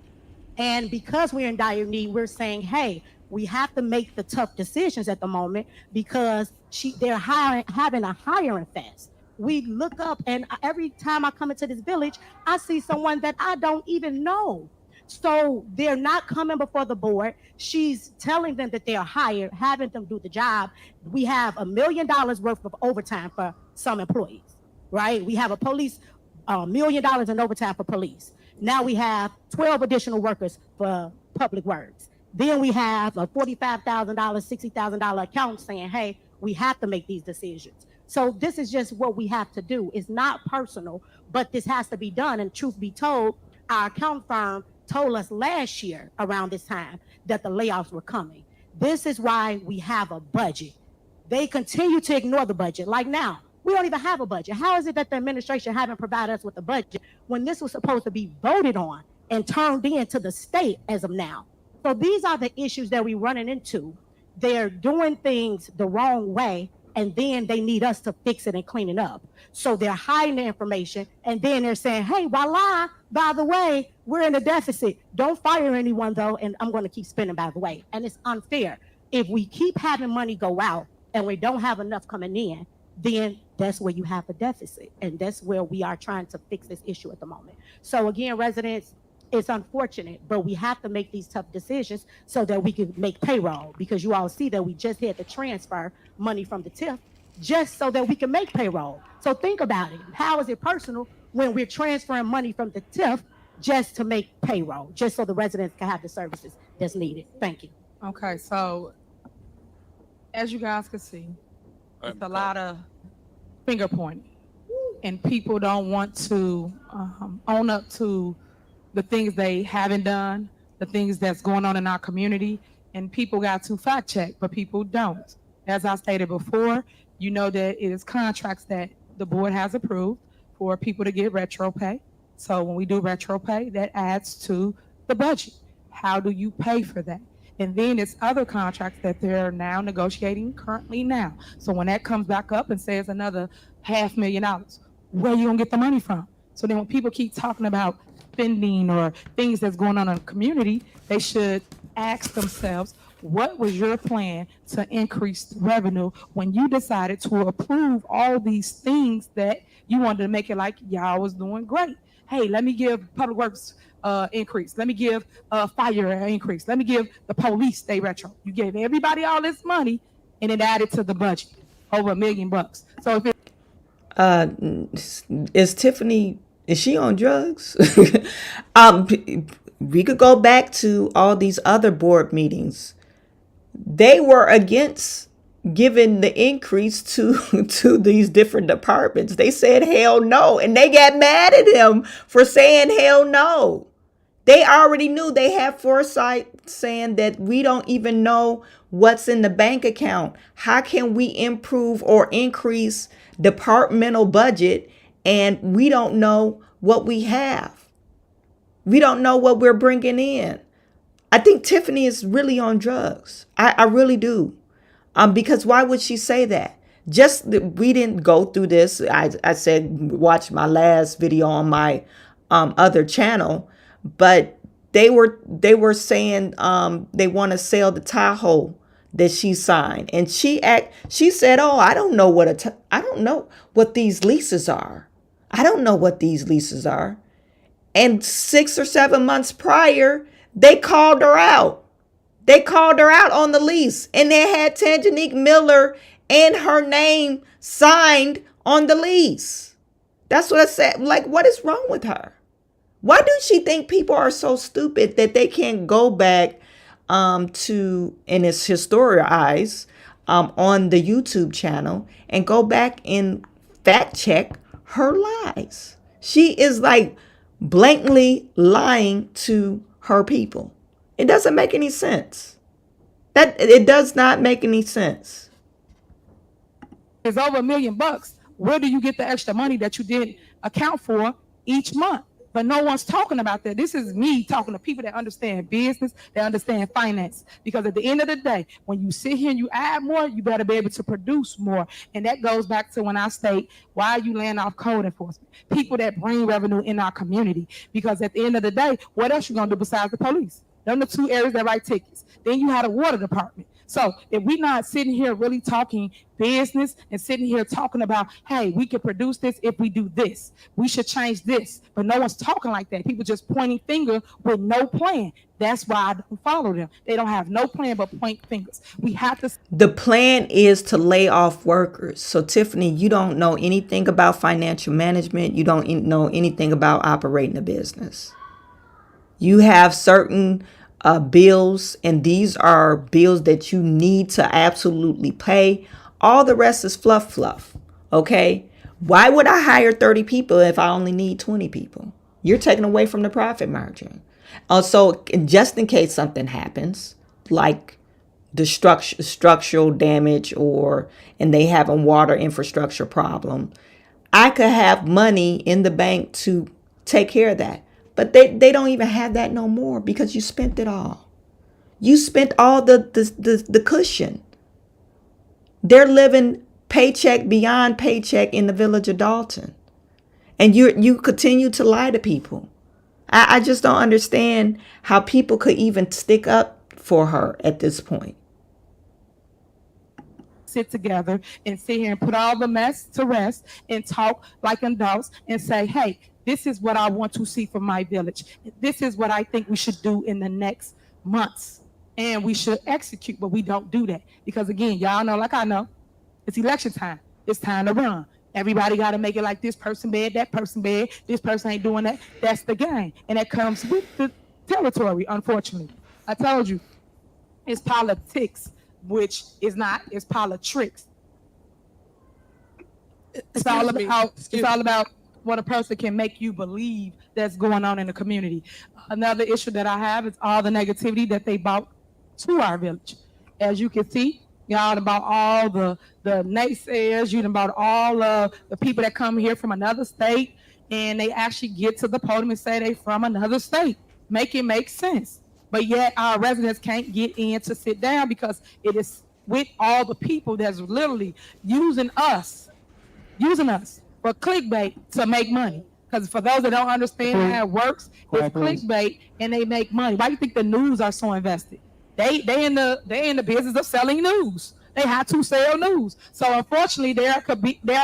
And because we're in dire need, we're saying, hey, we have to make the tough decisions at the moment because they're having a hiring fest. We look up, and every time I come into this village, I see someone that I don't even know. So they're not coming before the board. She's telling them that they're hired, having them do the job. We have $1 million worth of overtime for some employees, right? We have a police, $1 million in overtime for police. Now we have 12 additional workers for Public Works. Then we have a $45,000, $60,000 account saying, hey, we have to make these decisions. So this is just what we have to do. It's not personal, but this has to be done. And truth be told, our account firm told us last year around this time that the layoffs were coming. This is why we have a budget. They continue to ignore the budget. Like now, we don't even have a budget. How is it that the administration haven't provided us with a budget when this was supposed to be voted on and turned into the state as of now? So these are the issues that we're running into. They're doing things the wrong way, and then they need us to fix it and clean it up. So they're hiding the information, and then they're saying, hey, voila, by the way, we're in a deficit. Don't fire anyone, though, and I'm going to keep spending, by the way. And it's unfair. If we keep having money go out and we don't have enough coming in, then that's where you have a deficit. And that's where we are trying to fix this issue at the moment. So again, residents, it's unfortunate, but we have to make these tough decisions so that we can make payroll, because you all see that we just had to transfer money from the TIF just so that we can make payroll. So think about it. How is it personal when we're transferring money from the TIF just to make payroll, just so the residents can have the services that's needed? Thank you. Okay, so as you guys can see, it's a lot of finger pointing, and people don't want to own up to the things they haven't done, the things that's going on in our community, and people got to fact check, but people don't. As I stated before, you know that it is contracts that the board has approved for people to get retro pay. So when we do retro pay, that adds to the budget. How do you pay for that? And then it's other contracts that they're now negotiating currently now. So when that comes back up and says another $500,000, where you gonna get the money from? So then when people keep talking about spending or things that's going on in the community, they should ask themselves, what was your plan to increase revenue when you decided to approve all these things that you wanted to make it like y'all was doing great? Hey, let me give public works increase. Let me give fire increase. Let me give the police stay retro. You gave everybody all this money and it added to the budget over $1 million. So if Is Tiffany, is she on drugs? We could go back to all these other board meetings. They were against giving the increase to these different departments. They said hell no, and they got mad at him for saying hell no. They already knew, they had foresight, saying that we don't even know what's in the bank account. How can we improve or increase departmental budget and we don't know what we have? We don't know what we're bringing in. I think Tiffany is really on drugs. I really do. Because why would she say that? Just that we didn't go through this. I said, watch my last video on my other channel, but they were saying they want to sell the Tahoe that she signed, and she said, "Oh, I don't know I don't know what these leases are. I don't know what these leases are." And 6 or 7 months prior, they called her out. They called her out on the lease, and they had Tangenique Miller and her name signed on the lease. That's what I said. Like, what is wrong with her? Why do she think people are so stupid that they can't go back to, and it's historicized on the YouTube channel, and go back and fact check her lies? She is like blatantly lying to her people. It doesn't make any sense. It does not make any sense. it's over $1 million, where do you get the extra money that you didn't account for each month? But no one's talking about that. This is me talking to people that understand business, that understand finance. Because at the end of the day, when you sit here and you add more, you better be able to produce more. And that goes back to when I state, why are you laying off code enforcement? People that bring revenue in our community. Because at the end of the day, what else you gonna do besides the police? Those are the two areas that write tickets. Then you have a water department. So if we're not sitting here really talking business and sitting here talking about, hey, we can produce this if we do this, we should change this, but no one's talking like that. People just pointing finger with no plan. That's why I don't follow them. They don't have no plan but point fingers. We have to. The plan is to lay off workers. So Tiffany, you don't know anything about financial management. You don't know anything about operating a business. You have certain bills, and these are bills that you need to absolutely pay. All the rest is fluff. Okay? Why would I hire 30 people if I only need 20 people? You're taking away from the profit margin. Also, just in case something happens, like the structural damage, and they have a water infrastructure problem, I could have money in the bank to take care of that. But they don't even have that no more because you spent it all. You spent all the cushion. They're living paycheck beyond paycheck in the village of Dalton. And you continue to lie to people. I just don't understand how people could even stick up for her at this point. Sit together and sit here and put all the mess to rest and talk like adults and say, hey, this is what I want to see from my village. This is what I think we should do in the next months. And we should execute, but we don't do that. Because again, y'all know, like I know, it's election time. It's time to run. Everybody got to make it like this person bad, that person bad, this person ain't doing that. That's the game. And that comes with the territory, unfortunately. I told you, it's politics, which is not, it's politics. It's all about what a person can make you believe that's going on in the community. Another issue that I have is all the negativity that they brought to our village. As you can see, y'all about all the naysayers, you about all of the people that come here from another state, and they actually get to the podium and say they from another state. Make it make sense. but yet our residents can't get in to sit down because it is with all the people that's literally using us for clickbait to make money. Because for those that don't understand how it works, it's clickbait and they make money. Why do you think the news are so invested? They in the business of selling news. They have to sell news. So unfortunately, they are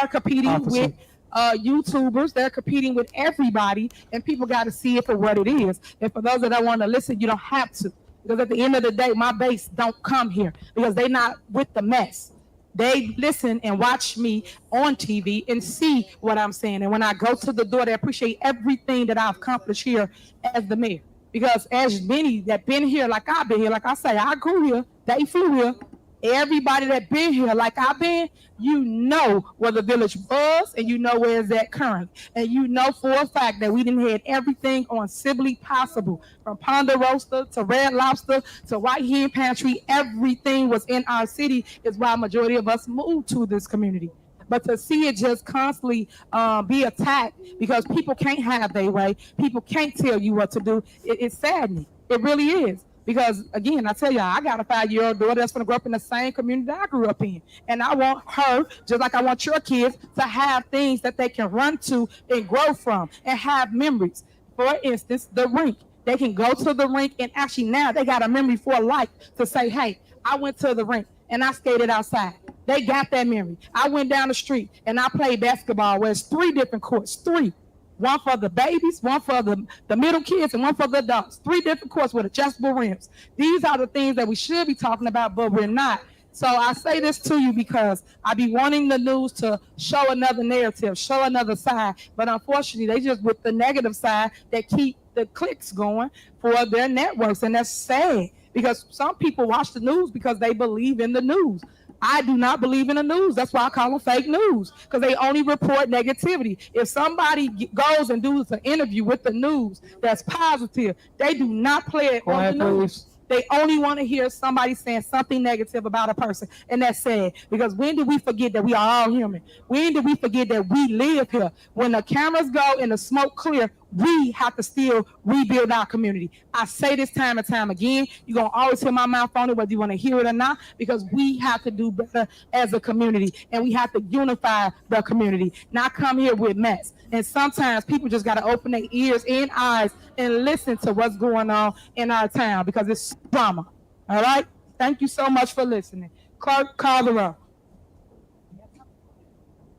competing with YouTubers. They're competing with everybody, and people got to see it for what it is. And for those that don't want to listen, you don't have to. Because at the end of the day, my base don't come here because they not with the mess. They listen and watch me on TV and see what I'm saying. And when I go to the door, they appreciate everything that I've accomplished here as the mayor. Because as many that been here, like I've been here, like I say, I grew here, they flew here. Everybody that been here, like I've been, you know where the village was and you know where it's at currently. And you know for a fact that we didn't had everything on Sibley possible. From Ponderosa to Red Lobster to White Hen Pantry, everything was in our city is why a majority of us moved to this community. But to see it just constantly be attacked because people can't have their way, people can't tell you what to do, it's saddening. It really is. Because again, I tell y'all, I got a 5-year-old daughter that's gonna grow up in the same community that I grew up in. And I want her, just like I want your kids, to have things that they can run to and grow from and have memories. For instance, the rink. They can go to the rink and actually now they got a memory for life to say, hey, I went to the rink and I skated outside. They got that memory. I went down the street and I played basketball where it's 3 different courts, 3. One for the babies, one for the middle kids, and one for the adults. 3 different courts with adjustable rims. These are the things that we should be talking about, but we're not. So I say this to you because I be wanting the news to show another narrative, show another side. But unfortunately, they just with the negative side that keep the clicks going for their networks. And that's sad because some people watch the news because they believe in the news. I do not believe in the news. That's why I call them fake news, because they only report negativity. If somebody goes and does an interview with the news that's positive, they do not play it on the news. They only want to hear somebody saying something negative about a person, and that's sad. Because when did we forget that we are all human? When did we forget that we live here? When the cameras go and the smoke clear, we have to still rebuild our community. I say this time and time again. You're going to always hear my mouth on it, whether you want to hear it or not, because we have to do better as a community, and we have to unify the community, not come here with mess. And sometimes people just got to open their ears and eyes and listen to what's going on in our town, because it's drama. All right? Thank you so much for listening. Clerk, call the roll.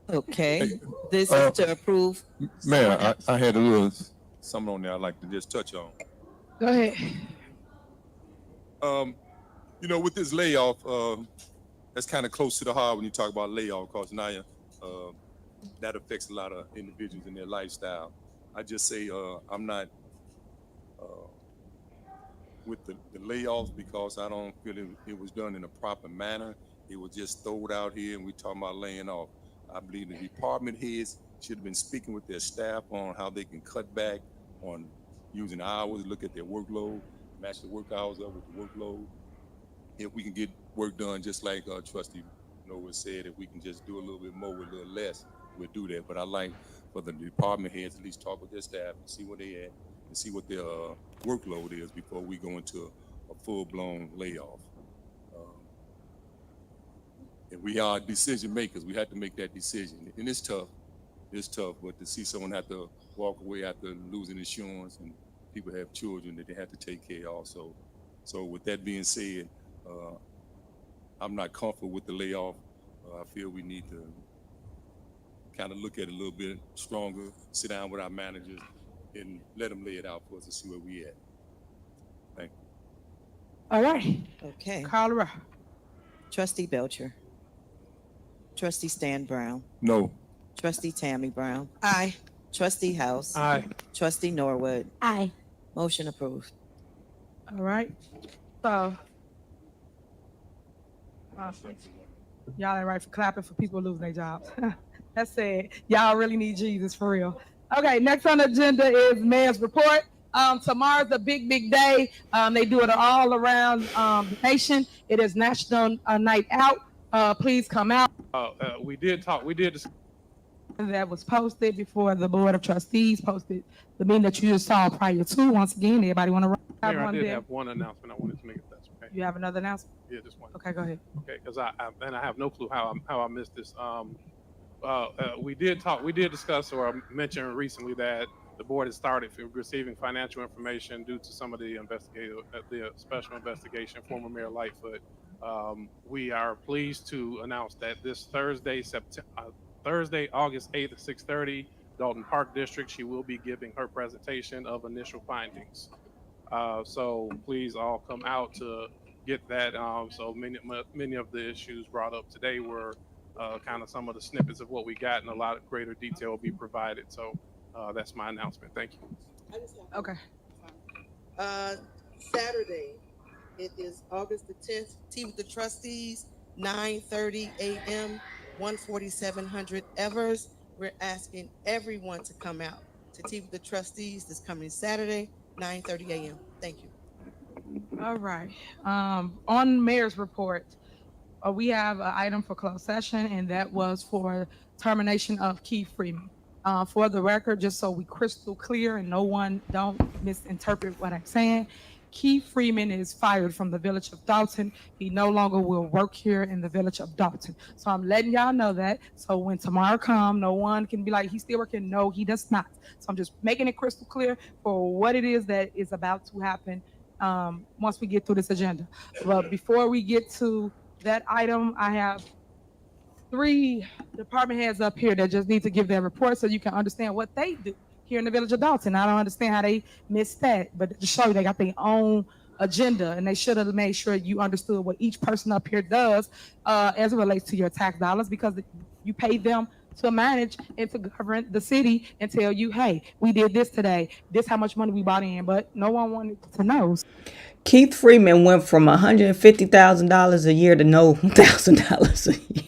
Okay, this is to approve. Mayor, I had a little something on there I'd like to just touch on. Go ahead. You know, with this layoff, that's kind of close to the heart when you talk about layoff, because now that affects a lot of individuals in their lifestyle. I just say I'm not with the layoffs because I don't feel it was done in a proper manner. It was just thrown out here and we talking about laying off. I believe the department heads should have been speaking with their staff on how they can cut back on using hours, look at their workload, match the work hours up with the workload. If we can get work done, just like Trustee Noah said, if we can just do a little bit more with a little less, we'll do that. But I like for the department heads at least talk with their staff and see where they at and see what their workload is before we go into a full-blown layoff. And we are decision makers. We have to make that decision. And it's tough. It's tough, but to see someone have to walk away after losing insurance, and people have children that they have to take care of also. So with that being said, I'm not comfortable with the layoff. I feel we need to kind of look at it a little bit stronger, sit down with our managers and let them lay it out for us to see where we at. Thank you. All right. Okay, Call the roll. Trustee Belcher. Trustee Stan Brown. No. Trustee Tammy Brown. Aye. Trustee House. Aye. Trustee Norwood. Aye. Motion approved. All right. So, y'all ain't right for clapping for people losing their jobs. That's sad. Y'all really need Jesus for real. Okay, next on the agenda is Mayor's report. Tomorrow's a big, big day. They do it all around the nation. It is National Night Out. Please come out. We did discuss. That was posted before the Board of Trustees posted the meeting that you just saw prior to. Once again, everybody want to Mayor, I one did there. have one announcement I wanted to make, if that's okay. You have another announcement? Yeah, just one. Okay, go ahead. Okay, because I have no clue how I missed this. We did discuss or mention recently that the board has started receiving financial information due to some of the the special investigation, former Mayor Lightfoot. We are pleased to announce that this Thursday, August 8th at 6:30, Dalton Park District, she will be giving her presentation of initial findings. So please all come out to get that. So many of the issues brought up today were kind of some of the snippets of what we got, and a lot of greater detail will be provided. So that's my announcement. Thank you. Okay. Saturday, it is August the 10th, Tea with the Trustees, 9:30 a.m., 14700 Evers. We're asking everyone to come out to Tea with the Trustees this coming Saturday, 9:30 a.m. Thank you. All right. On mayor's report, we have an item for closed session, and that was for termination of Keith Freeman. For the record, just so we crystal clear and no one don't misinterpret what I'm saying, Keith Freeman is fired from the village of Dalton. He no longer will work here in the village of Dalton. So I'm letting y'all know that. So when tomorrow comes, no one can be like, he's still working. No, he does not. So I'm just making it crystal clear for what it is that is about to happen once we get through this agenda. But before we get to that item, I have 3 department heads up here that just need to give their report so you can understand what they do here in the village of Dalton. I don't understand how they missed that, but to show you they got their own agenda, and they should have made sure you understood what each person up here does as it relates to your tax dollars, because you pay them to manage and to govern the city and tell you, hey, we did this today, this how much money we bought in, but no one wanted to know. Keith Freeman went from $150,000 a year to no $1,000 a year.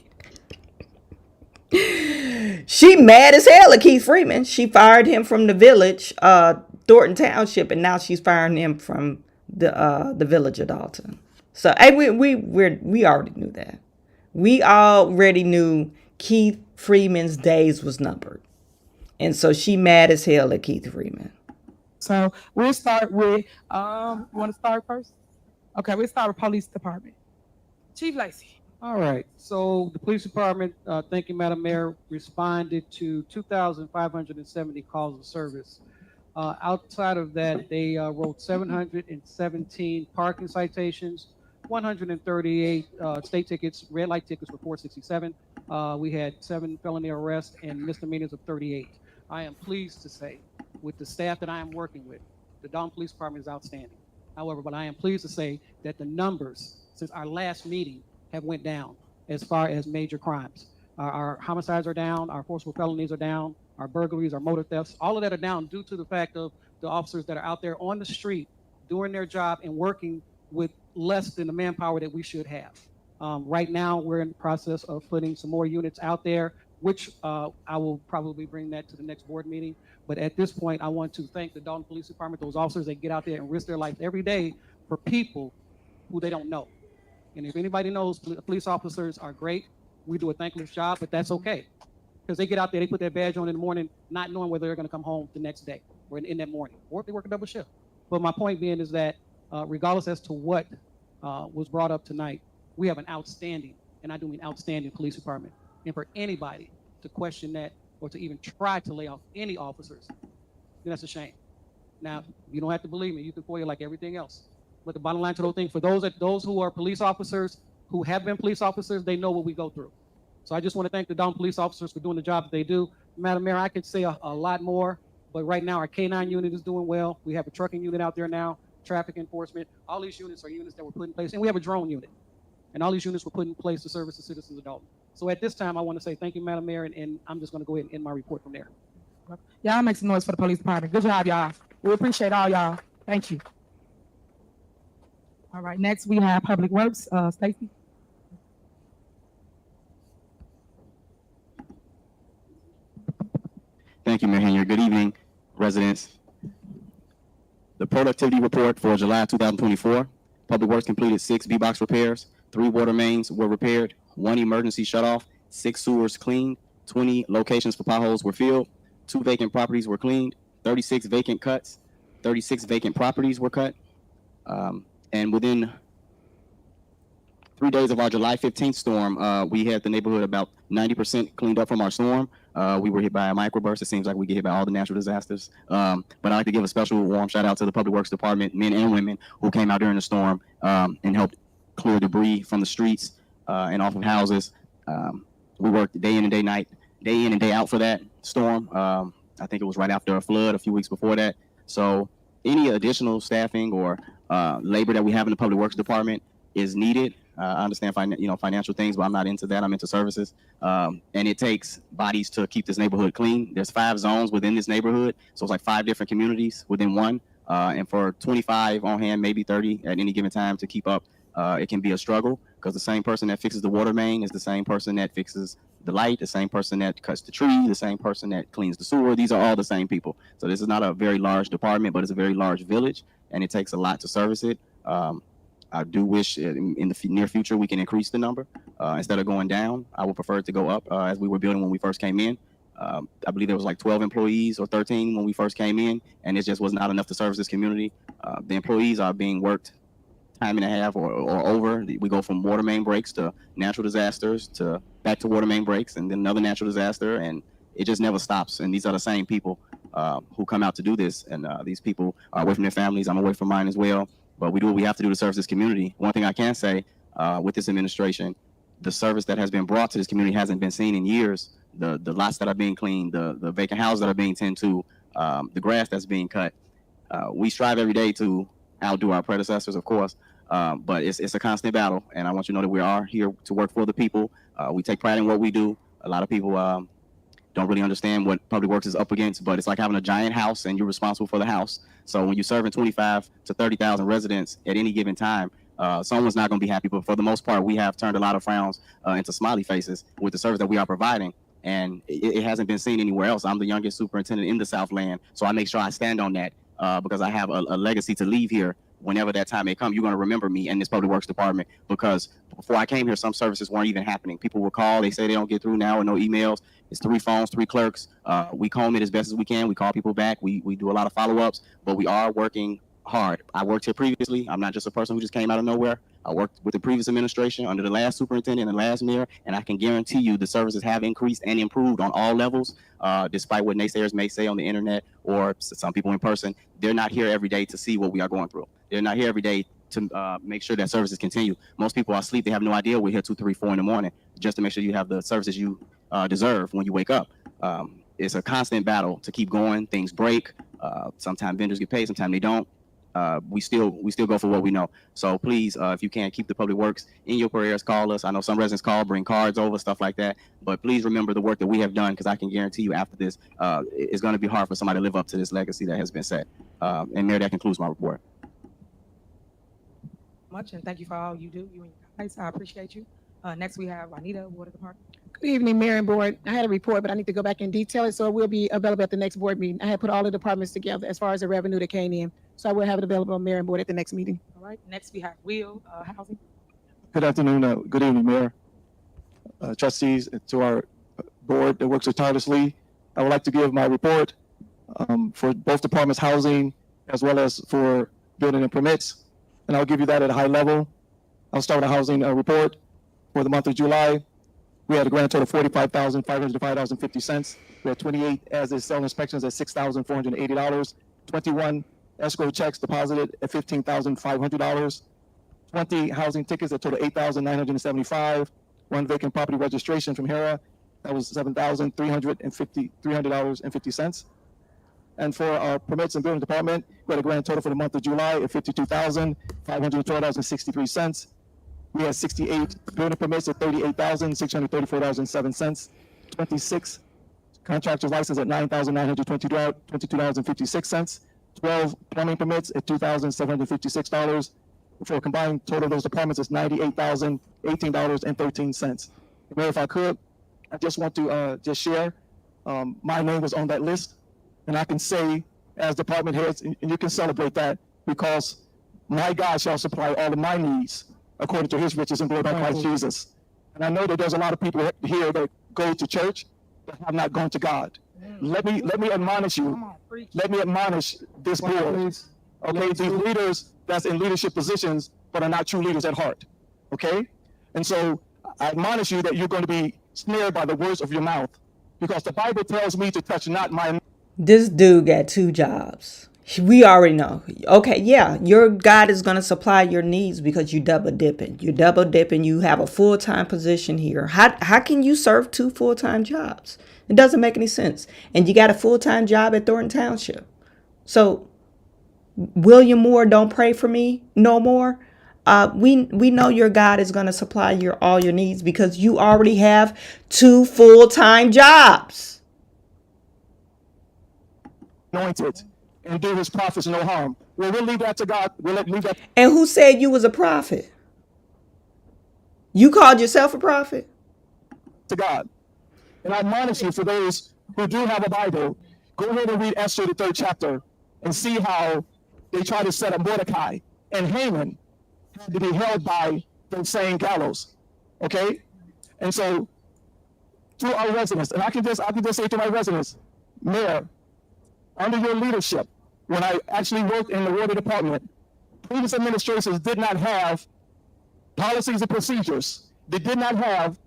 She mad as hell at Keith Freeman. She fired him from the village, Dolton Township, and now she's firing him from the village of Dalton. So hey, we already knew that. We already knew Keith Freeman's days was numbered, and so she mad as hell at Keith Freeman. So we'll start with you want to start first? Okay, we'll start with police department. Chief Lacey. All right, so the police department, thank you, Madam Mayor, responded to 2,570 calls of service. Outside of that, they wrote 717 parking citations, 138 state tickets, red light tickets were 467. We had 7 felony arrests and misdemeanors of 38. I am pleased to say, with the staff that I am working with, the Dalton Police Department is outstanding. However, but I am pleased to say that the numbers since our last meeting have went down as far as major crimes. Our homicides are down, our forcible felonies are down, our burglaries, our motor thefts, all of that are down due to the fact of the officers that are out there on the street doing their job and working with less than the manpower that we should have. Right now, we're in the process of putting some more units out there, which I will probably bring that to the next board meeting. But at this point, I want to thank the Dalton Police Department, those officers that get out there and risk their life every day for people who they don't know. And if anybody knows, police officers are great. We do a thankless job, but that's okay. Because they get out there, they put their badge on in the morning, not knowing whether they're going to come home the next day or in that morning, or if they work a double shift. But my point being is that regardless as to what was brought up tonight, we have an outstanding, and I do mean outstanding, police department. And for anybody to question that or to even try to lay off any officers, then that's a shame. Now, you don't have to believe me. You can foil like everything else. But the bottom line to the whole thing, for those who are police officers, who have been police officers, they know what we go through. So I just want to thank the Dalton police officers for doing the job that they do. Madam Mayor, I could say a lot more, but right now our K9 unit is doing well. We have a trucking unit out there now, traffic enforcement. All these units are units that were put in place, and we have a drone unit. And all these units were put in place to service the citizens of Dalton. So at this time, I want to say thank you, Madam Mayor, and I'm just going to go ahead and end my report from there. Y'all make some noise for the police department. Good job, y'all. We appreciate all y'all. Thank you. All right, next we have Public Works. Stacy. Thank you, Mayor Henry. Good evening, residents. The productivity report for July 2024, Public Works completed 6 V-box repairs, 3 water mains were repaired, 1 emergency shutoff, 6 sewers cleaned, 20 locations for potholes were filled, 2 vacant properties were cleaned, 36 vacant cuts, 36 vacant properties were cut, And within 3 days of our July 15th storm, we had the neighborhood about 90% cleaned up from our storm. We were hit by a microburst. It seems like we get hit by all the natural disasters. But I'd like to give a special warm shout out to the Public Works Department, men and women, who came out during the storm and helped clear debris from the streets and off of houses. We worked day in and day out for that storm. I think it was right after a flood a few weeks before that. So any additional staffing or labor that we have in the Public Works Department is needed. I understand financial things, but I'm not into that. I'm into services. And it takes bodies to keep this neighborhood clean. There's 5 zones within this neighborhood. So it's like 5 different communities within one. And for 25 on hand, maybe 30 at any given time to keep up, it can be a struggle, because the same person that fixes the water main is the same person that fixes the light, the same person that cuts the tree, the same person that cleans the sewer. These are all the same people. So this is not a very large department, but it's a very large village, and it takes a lot to service it. I do wish in the near future we can increase the number. Instead of going down, I would prefer it to go up as we were building when we first came in. I believe there was like 12 employees or 13 when we first came in, and it just was not enough to service this community. The employees are being worked time and a half or over. We go from water main breaks to natural disasters to back to water main breaks and then another natural disaster, and it just never stops. And these are the same people who come out to do this, and these people are away from their families. I'm away from mine as well, but we do what we have to do to serve this community. One thing I can say with this administration, the service that has been brought to this community hasn't been seen in years. The lots that are being cleaned, the vacant houses that are being tended to, the grass that's being cut. We strive every day to outdo our predecessors, of course, but it's a constant battle, and I want you to know that we are here to work for the people. We take pride in what we do. A lot of people don't really understand what Public Works is up against, but it's like having a giant house and you're responsible for the house. So when you're serving 25 to 30,000 residents at any given time, someone's not going to be happy, but for the most part, we have turned a lot of frowns into smiley faces with the service that we are providing, and it hasn't been seen anywhere else. I'm the youngest superintendent in the Southland, so I make sure I stand on that because I have a legacy to leave here. Whenever that time may come, you're going to remember me in this Public Works Department, because before I came here, some services weren't even happening. People would call, they say they don't get through now, or no emails. It's 3 phones, 3 clerks. We comb it as best as we can. We call people back. We do a lot of follow-ups, but we are working hard. I worked here previously. I'm not just a person who just came out of nowhere. I worked with the previous administration under the last superintendent and the last mayor, and I can guarantee you the services have increased and improved on all levels, despite what naysayers may say on the internet or some people in person. They're not here every day to see what we are going through. They're not here every day to make sure that services continue. Most people are asleep. They have no idea we're here 2, 3, 4 in the morning just to make sure you have the services you deserve when you wake up. It's a constant battle to keep going. Things break. Sometimes vendors get paid, sometimes they don't. We still go for what we know. So please, if you can, keep the Public Works in your prayers. Call us. I know some residents call, bring cards over, stuff like that. But please remember the work that we have done, because I can guarantee you after this, it's going to be hard for somebody to live up to this legacy that has been set. And Mayor, that concludes my report. Much, and thank you for all you do, you and your guys. I appreciate you. Next, we have Juanita, Water Department. Good evening, Mayor and Board. I had a report, but I need to go back and detail it, so it will be available at the next board meeting. I had put all the departments together as far as the revenue that came in, so I will have it available on Mayor and Board at the next meeting. All right. Next, we have Will, Housing. Good afternoon. Good evening, Mayor, trustees, to our board that works so tirelessly. I would like to give my report for both departments, housing, as well as for building and permits. And I'll give you that at a high level. I'll start with a housing report for the month of July. We had a grand total of $45,505.50. We had 28 as-is sale inspections at $6,480. 21 escrow checks deposited at $15,500. 20 housing tickets that total $8,975. 1 vacant property registration from HERA, that was $7,350. And for our permits and building department, we had a grand total for the month of July of $52,512.63. We had 68 building permits at $38,634.07. 26 contractors licensed at $9,922.56. 12 plumbing permits at $2,756. For a combined total of those departments is $98,018.13. Mayor, if I could, I just want to just share, my name was on that list, and I can say as department heads, and you can celebrate that, because my God shall supply all of my needs according to his riches and glory by Christ Jesus. And I know that there's a lot of people here that go to church that have not gone to God. Let me admonish you. Let me admonish this board. Okay, these leaders that's in leadership positions but are not true leaders at heart. Okay? And so I admonish you that you're going to be snared by the words of your mouth, because the Bible tells me to touch not my. This dude got 2 jobs. We already know. Okay, yeah, your God is going to supply your needs because you double dipping. You're double dipping. You have a full-time position here. How can you serve 2 full-time jobs? It doesn't make any sense. And you got a full-time job at Thornton Township. So William Moore, don't pray for me no more. We know your God is going to supply all your needs because you already have 2 full-time jobs. Anointed and do his prophets no harm. Well, we'll leave that to God. Leave that. And who said you was a prophet? You called yourself a prophet? To God. And I admonish you, for those who do have a Bible, go ahead and read Esther, the 3rd chapter, and see how they try to set up Mordecai, and Haman had to be held by the same gallows. Okay? And so to our residents, and I can just say to my residents, Mayor, under your leadership, when I actually worked in the water department, previous administrations did not have policies and procedures. They did not have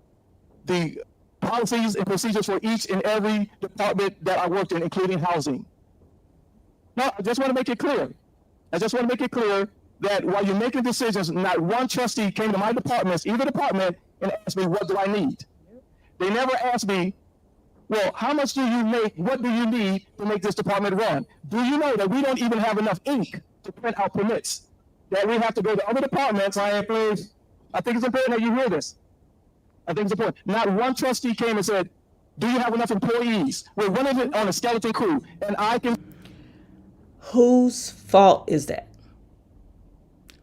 the policies and procedures for each and every department that I worked in, including housing. No, I just want to make it clear. I just want to make it clear that while you're making decisions, not one trustee came to my departments, either department, and asked me, what do I need? They never asked me, well, how much do you make? What do you need to make this department run? Do you know that we don't even have enough ink to print out permits? That we have to go to other departments. I think it's important that you hear this. I think it's important. Not one trustee came and said, do you have enough employees? We're running on a skeleton crew, and I can. Whose fault is that?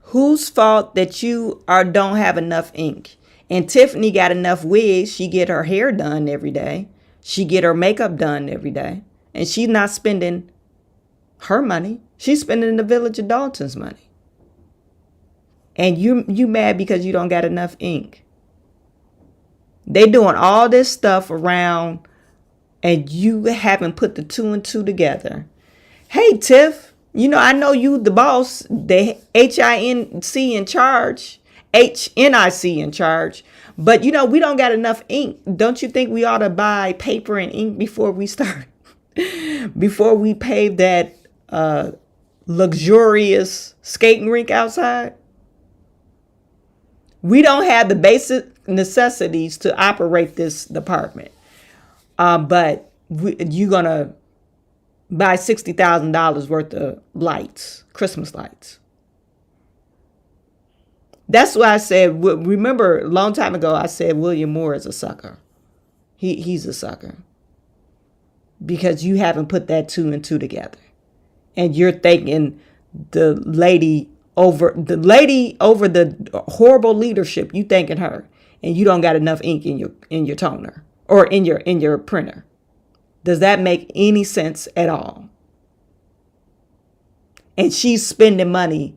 Whose fault that you don't have enough ink? And Tiffany got enough wigs. She get her hair done every day. She get her makeup done every day. And she's not spending her money. She's spending the village of Dalton's money. And you mad because you don't got enough ink. They doing all this stuff around and you haven't put the 2 and 2 together. Hey, Tiff, I know you the boss, the HINC in charge, HNIC in charge. But, we don't got enough ink. Don't you think we ought to buy paper and ink before we start? Before we pave that luxurious skating rink outside? We don't have the basic necessities to operate this department. But you're going to buy $60,000 worth of lights, Christmas lights. That's why I said, remember a long time ago, I said William Moore is a sucker. He's a sucker. Because you haven't put that 2 and 2 together. And you're thinking the lady over the horrible leadership, you thanking her. And you don't got enough ink in your toner or in your printer. Does that make any sense at all? And she's spending money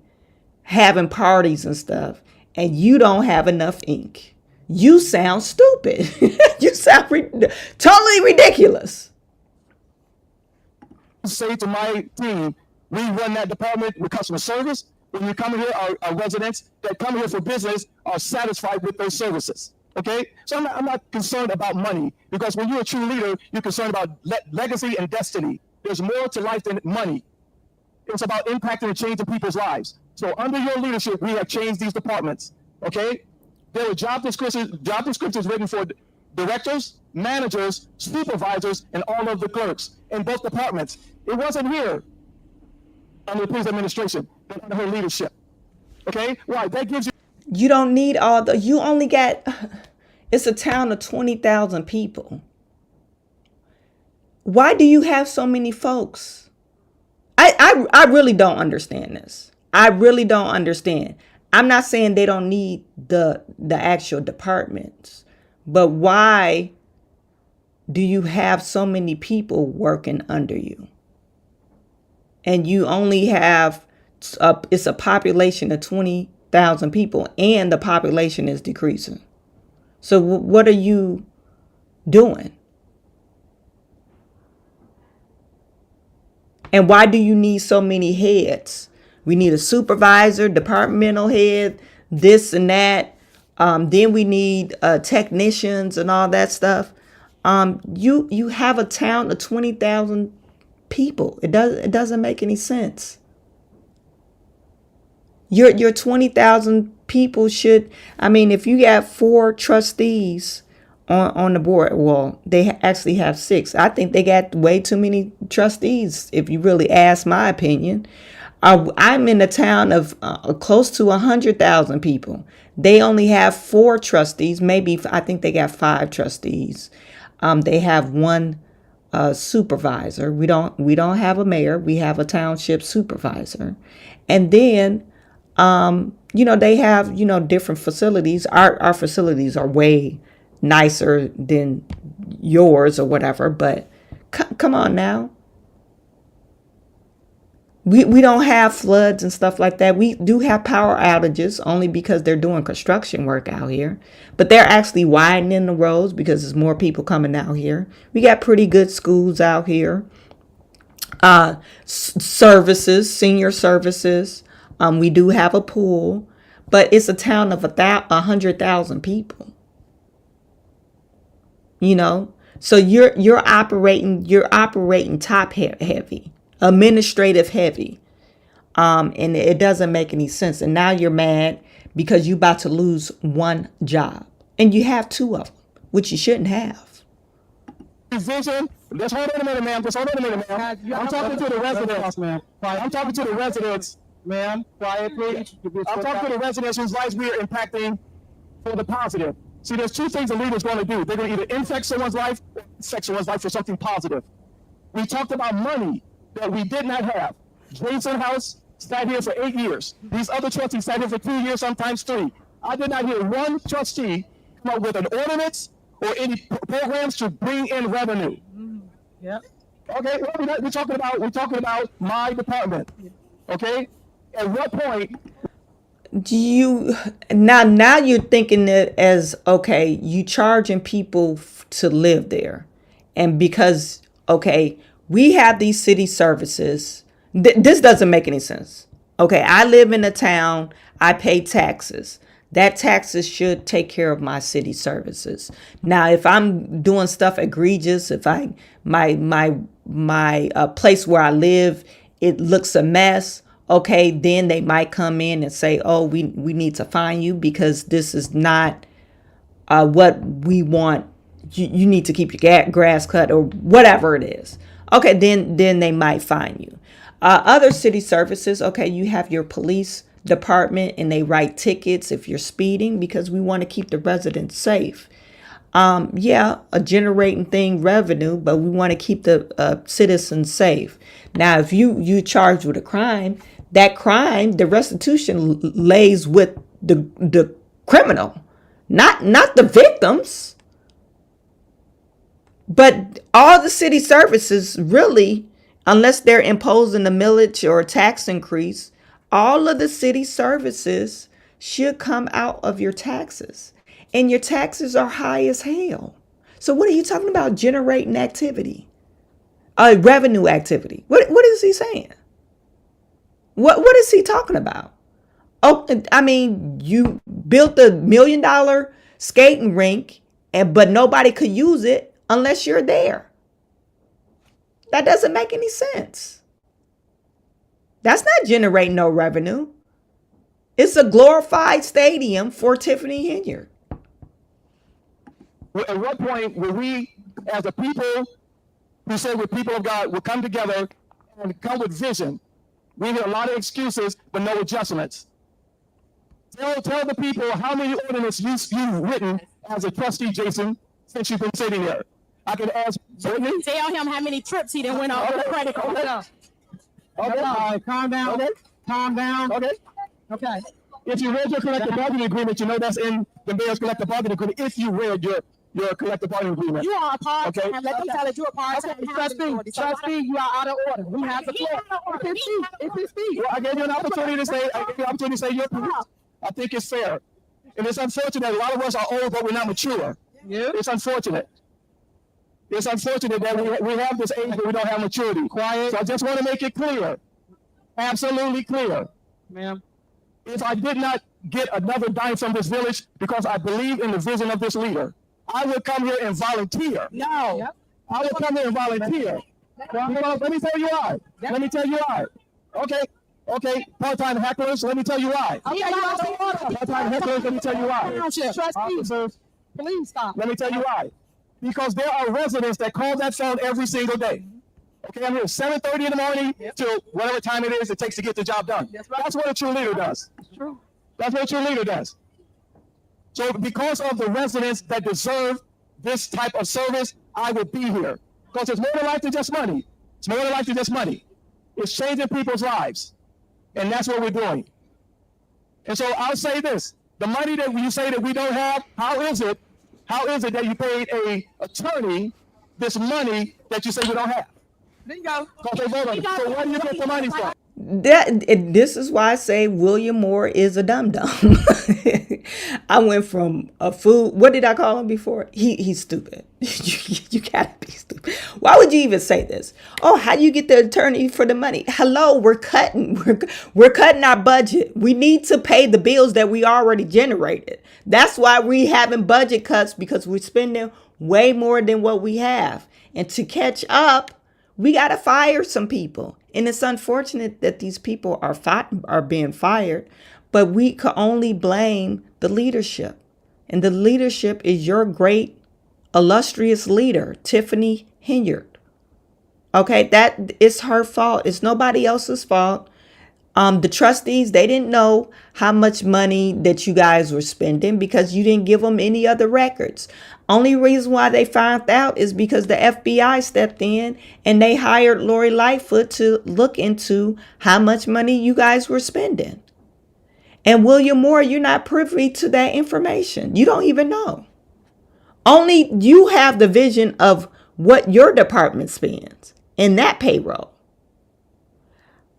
having parties and stuff, and you don't have enough ink. You sound stupid. You sound totally ridiculous. Say to my team, we run that department with customer service. When you come here, our residents that come here for business are satisfied with those services. Okay? So I'm not concerned about money, because when you're a true leader, you're concerned about legacy and destiny. There's more to life than money. It's about impacting and changing people's lives. So under your leadership, we have changed these departments. Okay? There were job descriptions written for directors, managers, supervisors, and all of the clerks in both departments. It wasn't here under the previous administration, but under her leadership. Okay? Why? That gives you. You don't need you only got, it's a town of 20,000 people. Why do you have so many folks? I really don't understand this. I really don't understand. I'm not saying they don't need the actual departments, but why do you have so many people working under you? And you only have, it's a population of 20,000 people, and the population is decreasing. So what are you doing? And why do you need so many heads? We need a supervisor, departmental head, this and that. Then we need technicians and all that stuff. You have a town of 20,000 people. It doesn't make any sense. Your 20,000 people should. I mean, if you got 4 trustees on the board, well, they actually have 6. I think they got way too many trustees, if you really ask my opinion. I'm in a town of close to 100,000 people. They only have 4 trustees. Maybe I think they got 5 trustees. They have 1 supervisor. We don't have a mayor. We have a township supervisor, and then they have different facilities. Our facilities are way nicer than yours or whatever. But come on now. We don't have floods and stuff like that. We do have power outages only because they're doing construction work out here. But they're actually widening the roads because there's more people coming out here. We got pretty good schools out here. Services, senior services. We do have a pool. But it's a town of 100,000 people. So you're operating top heavy. Administrative heavy, and it doesn't make any sense. And now you're mad because you're about to lose 1 job, and you have 2 of them, which you shouldn't have. Vision. Just hold on a minute, ma'am. I'm talking to the residents, ma'am. I'm talking to the residents, ma'am. Quiet, please. I'm talking to the residents whose lives we are impacting for the positive. See, there's 2 things a leader's going to do. They're going to either infect someone's life or infect someone's life for something positive. We talked about money that we did not have. Jason House sat here for 8 years. These other trustees sat here for 2 years, sometimes 3. I did not hear one trustee come up with an ordinance or any programs to bring in revenue. Yep. Okay, well, we're talking about my department. Okay, at what point? Do you now you're thinking it as, okay, you charging people to live there, and because we have these city services. This doesn't make any sense. Okay, I live in a town. I pay taxes. That taxes should take care of my city services. Now, if I'm doing stuff egregious, if my place where I live, it looks a mess. Okay, then they might come in and say, "Oh, we need to fine you because this is not what we want. You need to keep your grass cut," or whatever it is. Okay, then they might fine you. Other city services, okay, you have your police department and they write tickets if you're speeding because we want to keep the residents safe. A generating thing revenue, but we want to keep the citizens safe. Now, if you charged with a crime, that crime, the restitution lays with the criminal, not the victims. But all the city services, really, unless they're imposing a millage or a tax increase, all of the city services should come out of your taxes. And your taxes are high as hell. So what are you talking about generating activity? Revenue activity. What is he saying? What is he talking about? Oh, I mean, you built a $1 million skating rink, but nobody could use it unless you're there. That doesn't make any sense. That's not generating no revenue. It's a glorified stadium for Tiffany Henyard. At what point will we, as a people who say we're people of God, will come together and come with vision? We hear a lot of excuses, but no adjustments. Tell the people how many ordinances you've written as a trustee, Jason, since you've been sitting there. I can ask Brittany. Tell him how many trips he done went on with the credit card. Okay. All right, calm down. Okay. Calm down. Okay. Okay. If you read your collective bargaining agreement, you know that's in the mayor's collective bargaining agreement. If you read your collective bargaining agreement. You are a part. Okay. Let them tell it you a part. Trustee, you are out of order. We have the floor. It's his speech. Well, I gave you an opportunity to say your piece. I think it's fair. And it's unfortunate. A lot of us are old, but we're not mature. Yeah. It's unfortunate. It's unfortunate that we have this age, but we don't have maturity. Quiet. So I just want to make it clear absolutely clear. Ma'am, If I did not get another dime from this village because I believe in the vision of this leader, I would come here and volunteer. No, Yep. I would come here and volunteer. Because, let me tell you why. Let me tell you why. Okay, part-time hecklers, let me tell you why. Part-time hecklers, let me tell you why. Officers, Please stop. let me tell you why. Because there are residents that call that phone every single day. Okay, I'm here 7:30 in the morning till whatever time it is it takes to get the job done. That's what a true leader does. It's true. That's what a true leader does. So because of the residents that deserve this type of service, I will be here. Because it's more than life than just money. It's more than life than just money. It's changing people's lives. And that's what we're doing. And so I'll say this. The money that you say that we don't have, how is it that you paid a attorney this money that you say we don't have? There you go. Because they vote on it. So where do you get the money from? This is why I say William Moore is a dum-dum. I went from a fool. What did I call him before? He's stupid. You gotta be stupid. Why would you even say this? Oh, how do you get the attorney for the money? Hello, we're cutting our budget. We need to pay the bills that we already generated. That's why we having budget cuts, because we're spending way more than what we have. And to catch up, we got to fire some people. And it's unfortunate that these people are being fired, but we can only blame the leadership. And the leadership is your great, illustrious leader, Tiffany Henyard. Okay, that is her fault. It's nobody else's fault. The trustees, they didn't know how much money that you guys were spending because you didn't give them any other records. Only reason why they found out is because the FBI stepped in and they hired Lori Lightfoot to look into how much money you guys were spending. And William Moore, you're not privy to that information. You don't even know. Only you have the vision of what your department spends in that payroll.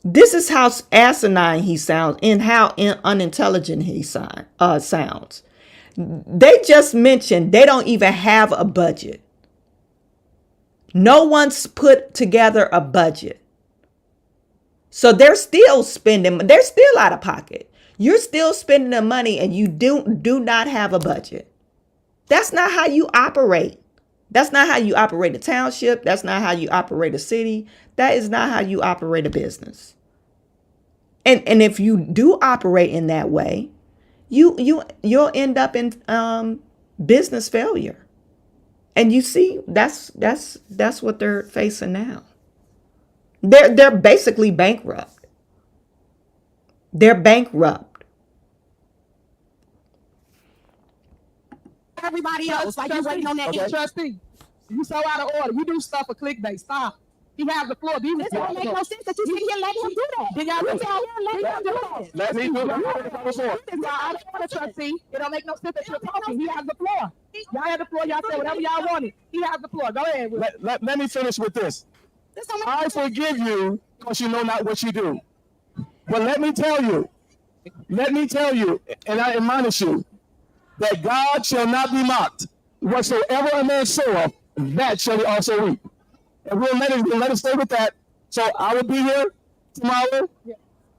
This is how asinine he sounds and how unintelligent he sounds. They just mentioned they don't even have a budget. No one's put together a budget. So they're still spending, they're still out of pocket. You're still spending the money and you do not have a budget. That's not how you operate. That's not how you operate a township. That's not how you operate a city. That is not how you operate a business. And if you do operate in that way, you'll end up in business failure. And you see, that's what they're facing now. They're basically bankrupt. They're bankrupt. Everybody else, like you waiting on that trustee. You so out of order. You do stuff for clickbait. Stop. He has the floor. This don't make no sense that you sit here letting him do that. Then y'all sit here letting him do that. Let me do it. I don't want a trustee. It don't make no sense that you're talking. He has the floor. Y'all have the floor. Y'all say whatever y'all wanted. He has the floor. Go ahead. Let me finish with this. I forgive you because you know not what you do. But let me tell you, and I admonish you, that God shall not be mocked. Whatsoever a man soweth, that shall he also reap. And we'll let it stay with that. So I will be here tomorrow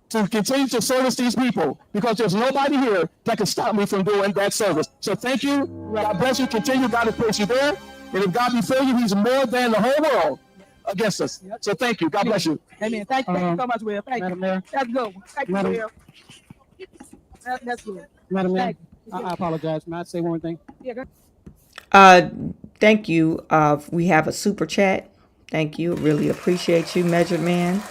to continue to service these people because there's nobody here that can stop me from doing that service. So thank you. God bless you. Continue. God has placed you there. And if God be for you, he's more than the whole world against us. So thank you. God bless you. Amen. Thank you so much, Will. Thank you. Mayor. That's good. Thank you, Will. That's good. Madam Mayor, I apologize. May I say one thing? Yeah, go. Thank you. We have a super chat. Thank you. Really appreciate you, Measured Man.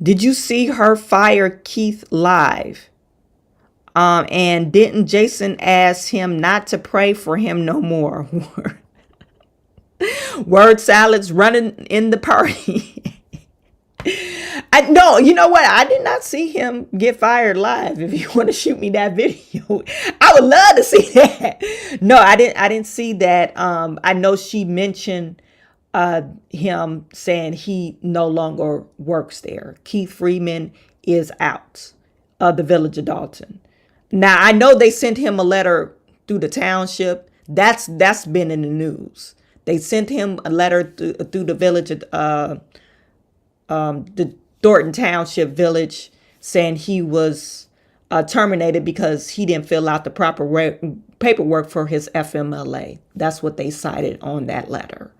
Did you see her fire Keith live? And didn't Jason ask him not to pray for him no more? Word salads running in the party. No, you know what? I did not see him get fired live. If you want to shoot me that video, I would love to see that. No, I didn't see that. I know she mentioned him saying he no longer works there. Keith Freeman is out of the village of Dalton. Now I know they sent him a letter through the township. That's been in the news. They sent him a letter through the village, the Dolton Township village, saying he was terminated because he didn't fill out the proper paperwork for his FMLA. That's what they cited on that letter.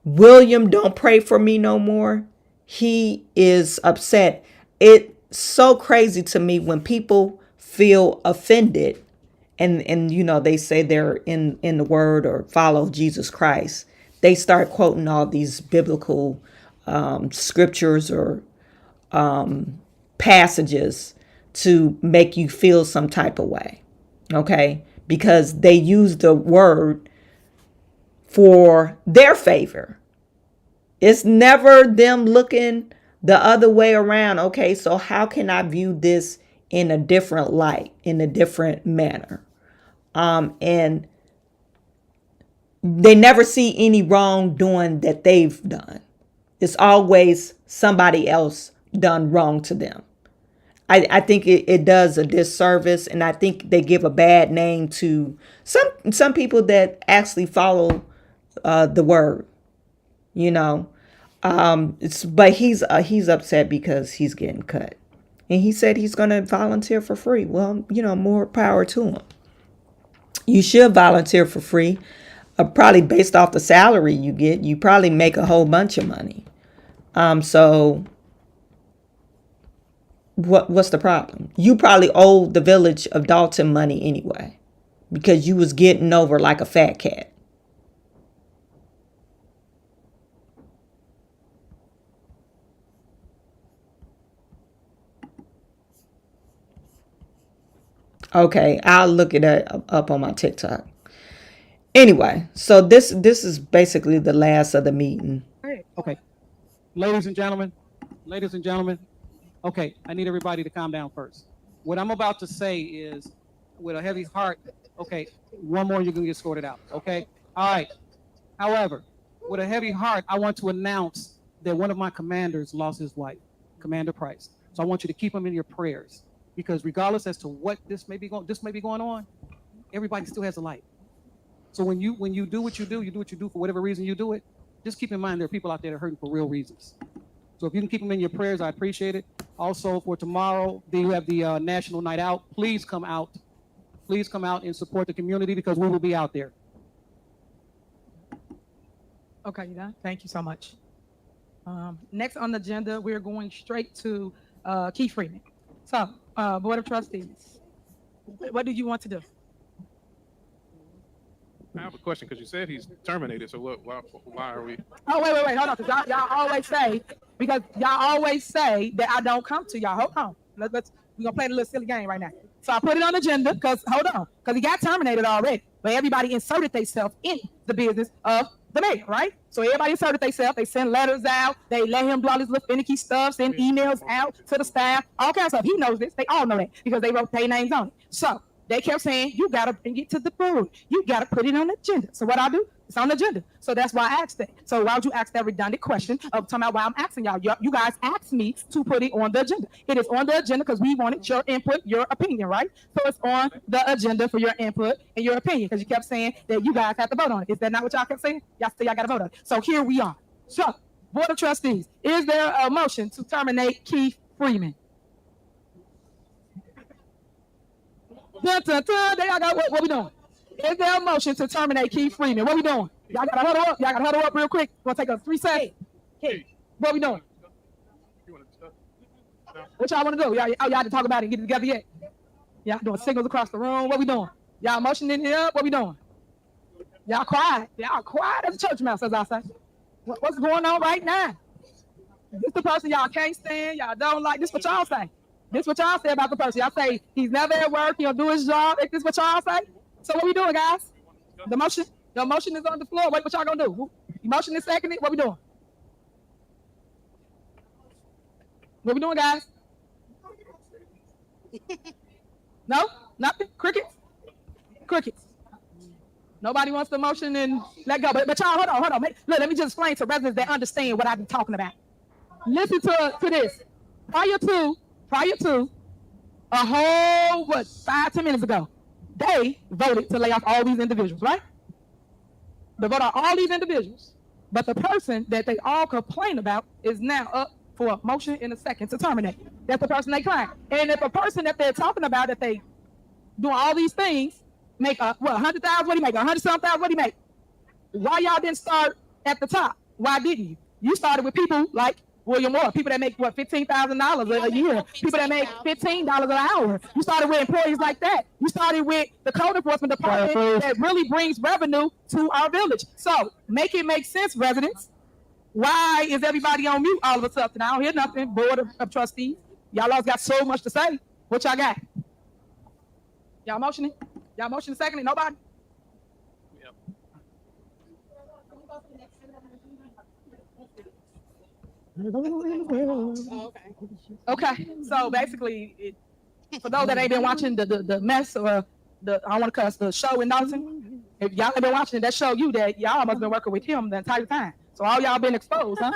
William, don't pray for me no more. He is upset. It's so crazy to me when people feel offended and you know, they say they're in the word or follow Jesus Christ. They start quoting all these biblical scriptures or passages to make you feel some type of way. Okay? Because they use the word for their favor. It's never them looking the other way around. Okay, so how can I view this in a different light, in a different manner? And they never see any wrongdoing that they've done. It's always somebody else done wrong to them. I think it does a disservice, and I think they give a bad name to some people that actually follow the word, you know. But he's upset because he's getting cut, and he said he's going to volunteer for free. Well, you know, more power to him. You should volunteer for free, probably based off the salary you get. You probably make a whole bunch of money. So what's the problem? You probably owe the village of Dalton money anyway, because you was getting over like a fat cat. Okay, I'll look it up on my TikTok. Anyway, so this is basically the last of the meeting. Okay. Ladies and gentlemen, okay, I need everybody to calm down first. What I'm about to say is, with a heavy heart, okay, one more, you're going to get sorted out, okay? All right. However, with a heavy heart, I want to announce that one of my commanders lost his wife, Commander Price. So I want you to keep him in your prayers, because regardless as to what this may be going on, everybody still has a life. So when you do what you do for whatever reason you do it, just keep in mind there are people out there that are hurting for real reasons. So if you can keep them in your prayers, I appreciate it. Also, for tomorrow, they have the National Night Out. Please come out. Please come out and support the community, because we will be out there. Okay, you done? Thank you so much. Next on the agenda, we're going straight to Keith Freeman. So, Board of Trustees, what do you want to do? I have a question, because you said he's terminated. So why are we? Oh, wait, hold on. Because y'all always say that I don't come to y'all. Hold on. We're gonna play a little silly game right now. So I put it on the agenda because he got terminated already. But everybody inserted themselves in the business of the mayor, right? So everybody inserted themselves. They sent letters out. They let him do all this little finicky stuff, send emails out to the staff, all kinds of stuff. He knows this. They all know that because they wrote their names on it. So they kept saying, you got to bring it to the board. You got to put it on the agenda. So what I do? It's on the agenda. So that's why I asked that. So why would you ask that redundant question of talking about why I'm asking y'all? You guys asked me to put it on the agenda. It is on the agenda because we wanted your input, your opinion, right? So it's on the agenda for your input and your opinion, because you kept saying that you guys have to vote on it. Is that not what y'all kept saying? Y'all say y'all got to vote on it. So here we are. So, Board of Trustees, is there a motion to terminate Keith Freeman? Dun, dun, dun. What we doing? Is there a motion to terminate Keith Freeman? What we doing? Y'all gotta huddle up. Y'all gotta huddle up real quick. We're gonna take a 3 seconds. Hey, what we doing? What y'all want to do? Y'all have to talk about it and get it together yet? Y'all doing signals across the room. What we doing? Y'all motioning it up. What we doing? Y'all quiet. Y'all quiet as a church mouse, as I say. What's going on right now? This the person y'all can't stand. Y'all don't like. This what y'all say. This what y'all say about the person. Y'all say he's never at work. He'll do his job. This what y'all say. So what we doing, guys? The motion is on the floor. What y'all gonna do? The motion is seconded. What we doing? What we doing, guys? No? Nothing? Crickets? Nobody wants the motion and let go. But y'all, hold on. Look, let me just explain to residents that understand what I've been talking about. Listen to this. Prior to a whole, 5-10 minutes ago, they voted to lay off all these individuals, right? They voted on all these individuals, but the person that they all complain about is now up for a motion in a second to terminate. That's the person they claim. And if a person that they're talking about that they doing all these things make 100,000, what do you make? 100-something, what do you make? Why y'all didn't start at the top? Why didn't you? You started with people like William Moore, people that make $15,000 a year, people that make $15 an hour. You started with employees like that. You started with the code enforcement department that really brings revenue to our village. So make it make sense, residents. Why is everybody on mute all of a sudden? I don't hear nothing. Board of Trustees, y'all all got so much to say. What y'all got? Y'all motioning? Y'all motioning secondly? Nobody? Okay, so basically, for those that ain't been watching the mess or I want to cuss the show in Dalton, if y'all have been watching it, that show you that y'all must have been working with him the entire time. So all y'all been exposed, huh?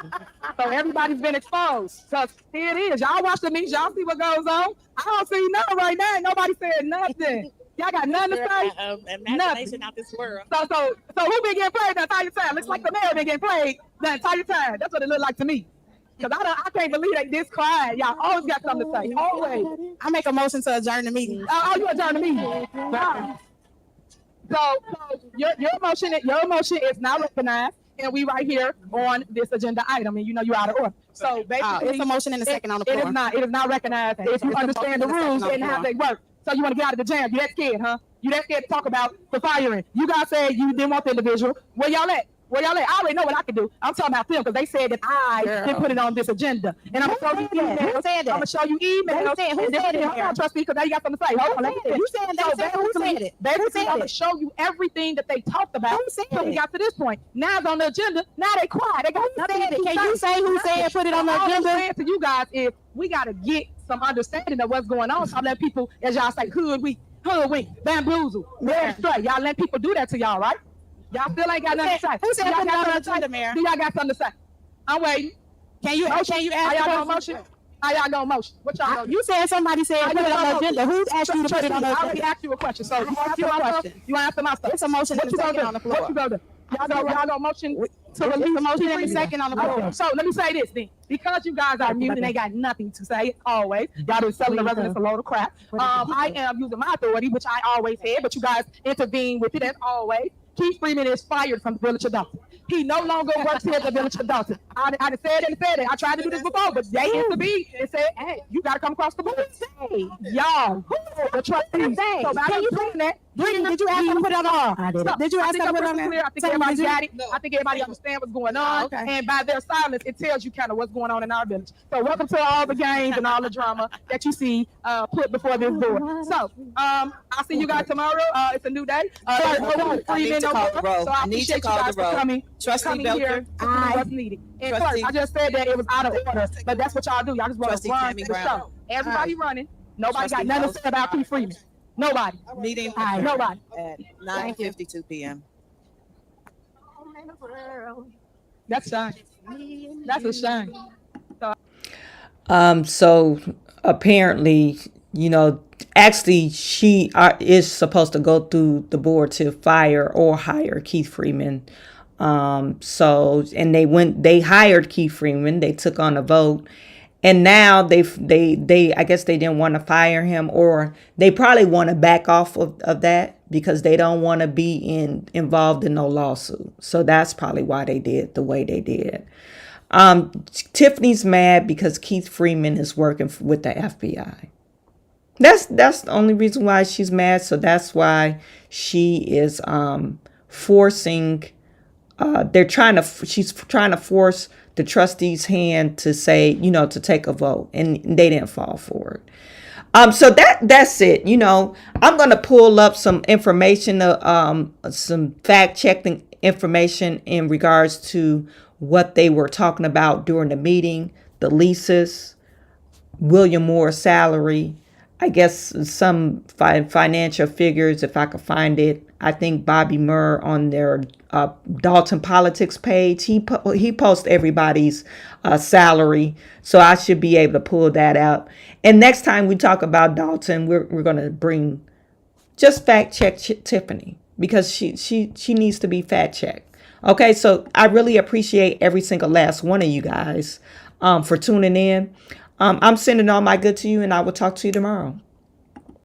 So everybody's been exposed. So here it is. Y'all watch the news. Y'all see what goes on. I don't see nothing right now. Nobody said nothing. Y'all got nothing to say. Imagination out this world. So who been getting played the entire time? Looks like the mayor been getting played the entire time. That's what it looked like to me. Because I can't believe they this quiet. Y'all always got something to say. Always. I make a motion to adjourn the meeting. Oh, you adjourn the meeting. So your motion is not recognized, and we right here on this agenda item, and you know you're out of order. So basically, it's a motion and a second on the floor. It is not recognized. If you understand the rules and how they work. So you want to get out of the jam. You that scared, huh? You that scared to talk about the firing. You guys said you didn't want the individual. Where y'all at? I already know what I can do. I'm talking about them because they said that I didn't put it on this agenda. And I'm going to show you emails. I'm going to show you emails. Who said it? Hold on, trustee, because now you got something to say. Hold on. You said who said it? Basically, I'm going to show you everything that they talked about until we got to this point. Now it's on the agenda. Now they quiet. They got nothing to do. Can you say who said put it on the agenda? All I'm saying to you guys is we got to get some understanding of what's going on. So I let people, as y'all say, hoodwink, bamboozle, man straight. Y'all let people do that to y'all, right? Y'all still ain't got nothing to say. Who said put it on the agenda, Mayor? Do y'all got something to say? I'm waiting. Can you ask How y'all gonna motion? How y'all gonna motion? What y'all gonna do? You said somebody said put it on the agenda. Who asked you to put it on the I agenda? already asked you a question. So you asked you a question. You answer my stuff. It's a motion and a second on the floor. What you gonna do? Y'all gonna motion to release a motion and a second on the floor. So let me say this then. Because you guys are mute and they got nothing to say, always. Y'all been selling the residents a load of crap. I am using my authority, which I always had, but you guys intervene with it as always. Keith Freeman is fired from the Village of Dalton. He no longer works here at the Village of Dalton. I said it. I tried to do this before, but they intervened and said, hey, you got to come across the board. Y'all, the trustees. So by you doing that, Did you ask them to put it on the R? Did you ask them to put it on the I think everybody got it. I think everybody understands what's going on. Okay. And by their silence, it tells you kind of what's going on in our village. So welcome to all the games and all the drama that you see put before this board. So I'll see you guys tomorrow. It's a new day. So I appreciate you guys for coming. Trustee Belcher. Here to do what's needed. And first, I just said that it was out of order, but that's what y'all do. Y'all just want to run the show. Everybody running. Nobody got nothing to say about Keith Freeman. Nobody. Meeting nobody. At 9:52 p.m. That's shame. That's a shame. So apparently, actually she is supposed to go through the board to fire or hire Keith Freeman. And they hired Keith Freeman. They took on a vote. And now they I guess they didn't want to fire him, or they probably want to back off of that because they don't want to be involved in no lawsuit. So that's probably why they did the way they did. Tiffany's mad because Keith Freeman is working with the FBI. That's the only reason why she's mad. So that's why she is forcing. She's trying to force the trustees' hand to say, to take a vote, and they didn't fall for it. So that's it. I'm going to pull up some information, some fact-checking information in regards to what they were talking about during the meeting, the leases, William Moore's salary. I guess some financial figures, if I could find it. I think Bobby Murr on their Dalton Politics page, he posts everybody's salary, so I should be able to pull that out. And next time we talk about Dalton, we're gonna bring just fact check Tiffany, because she needs to be fact checked. Okay, so I really appreciate every single last one of you guys for tuning in. I'm sending all my good to you, and I will talk to you tomorrow.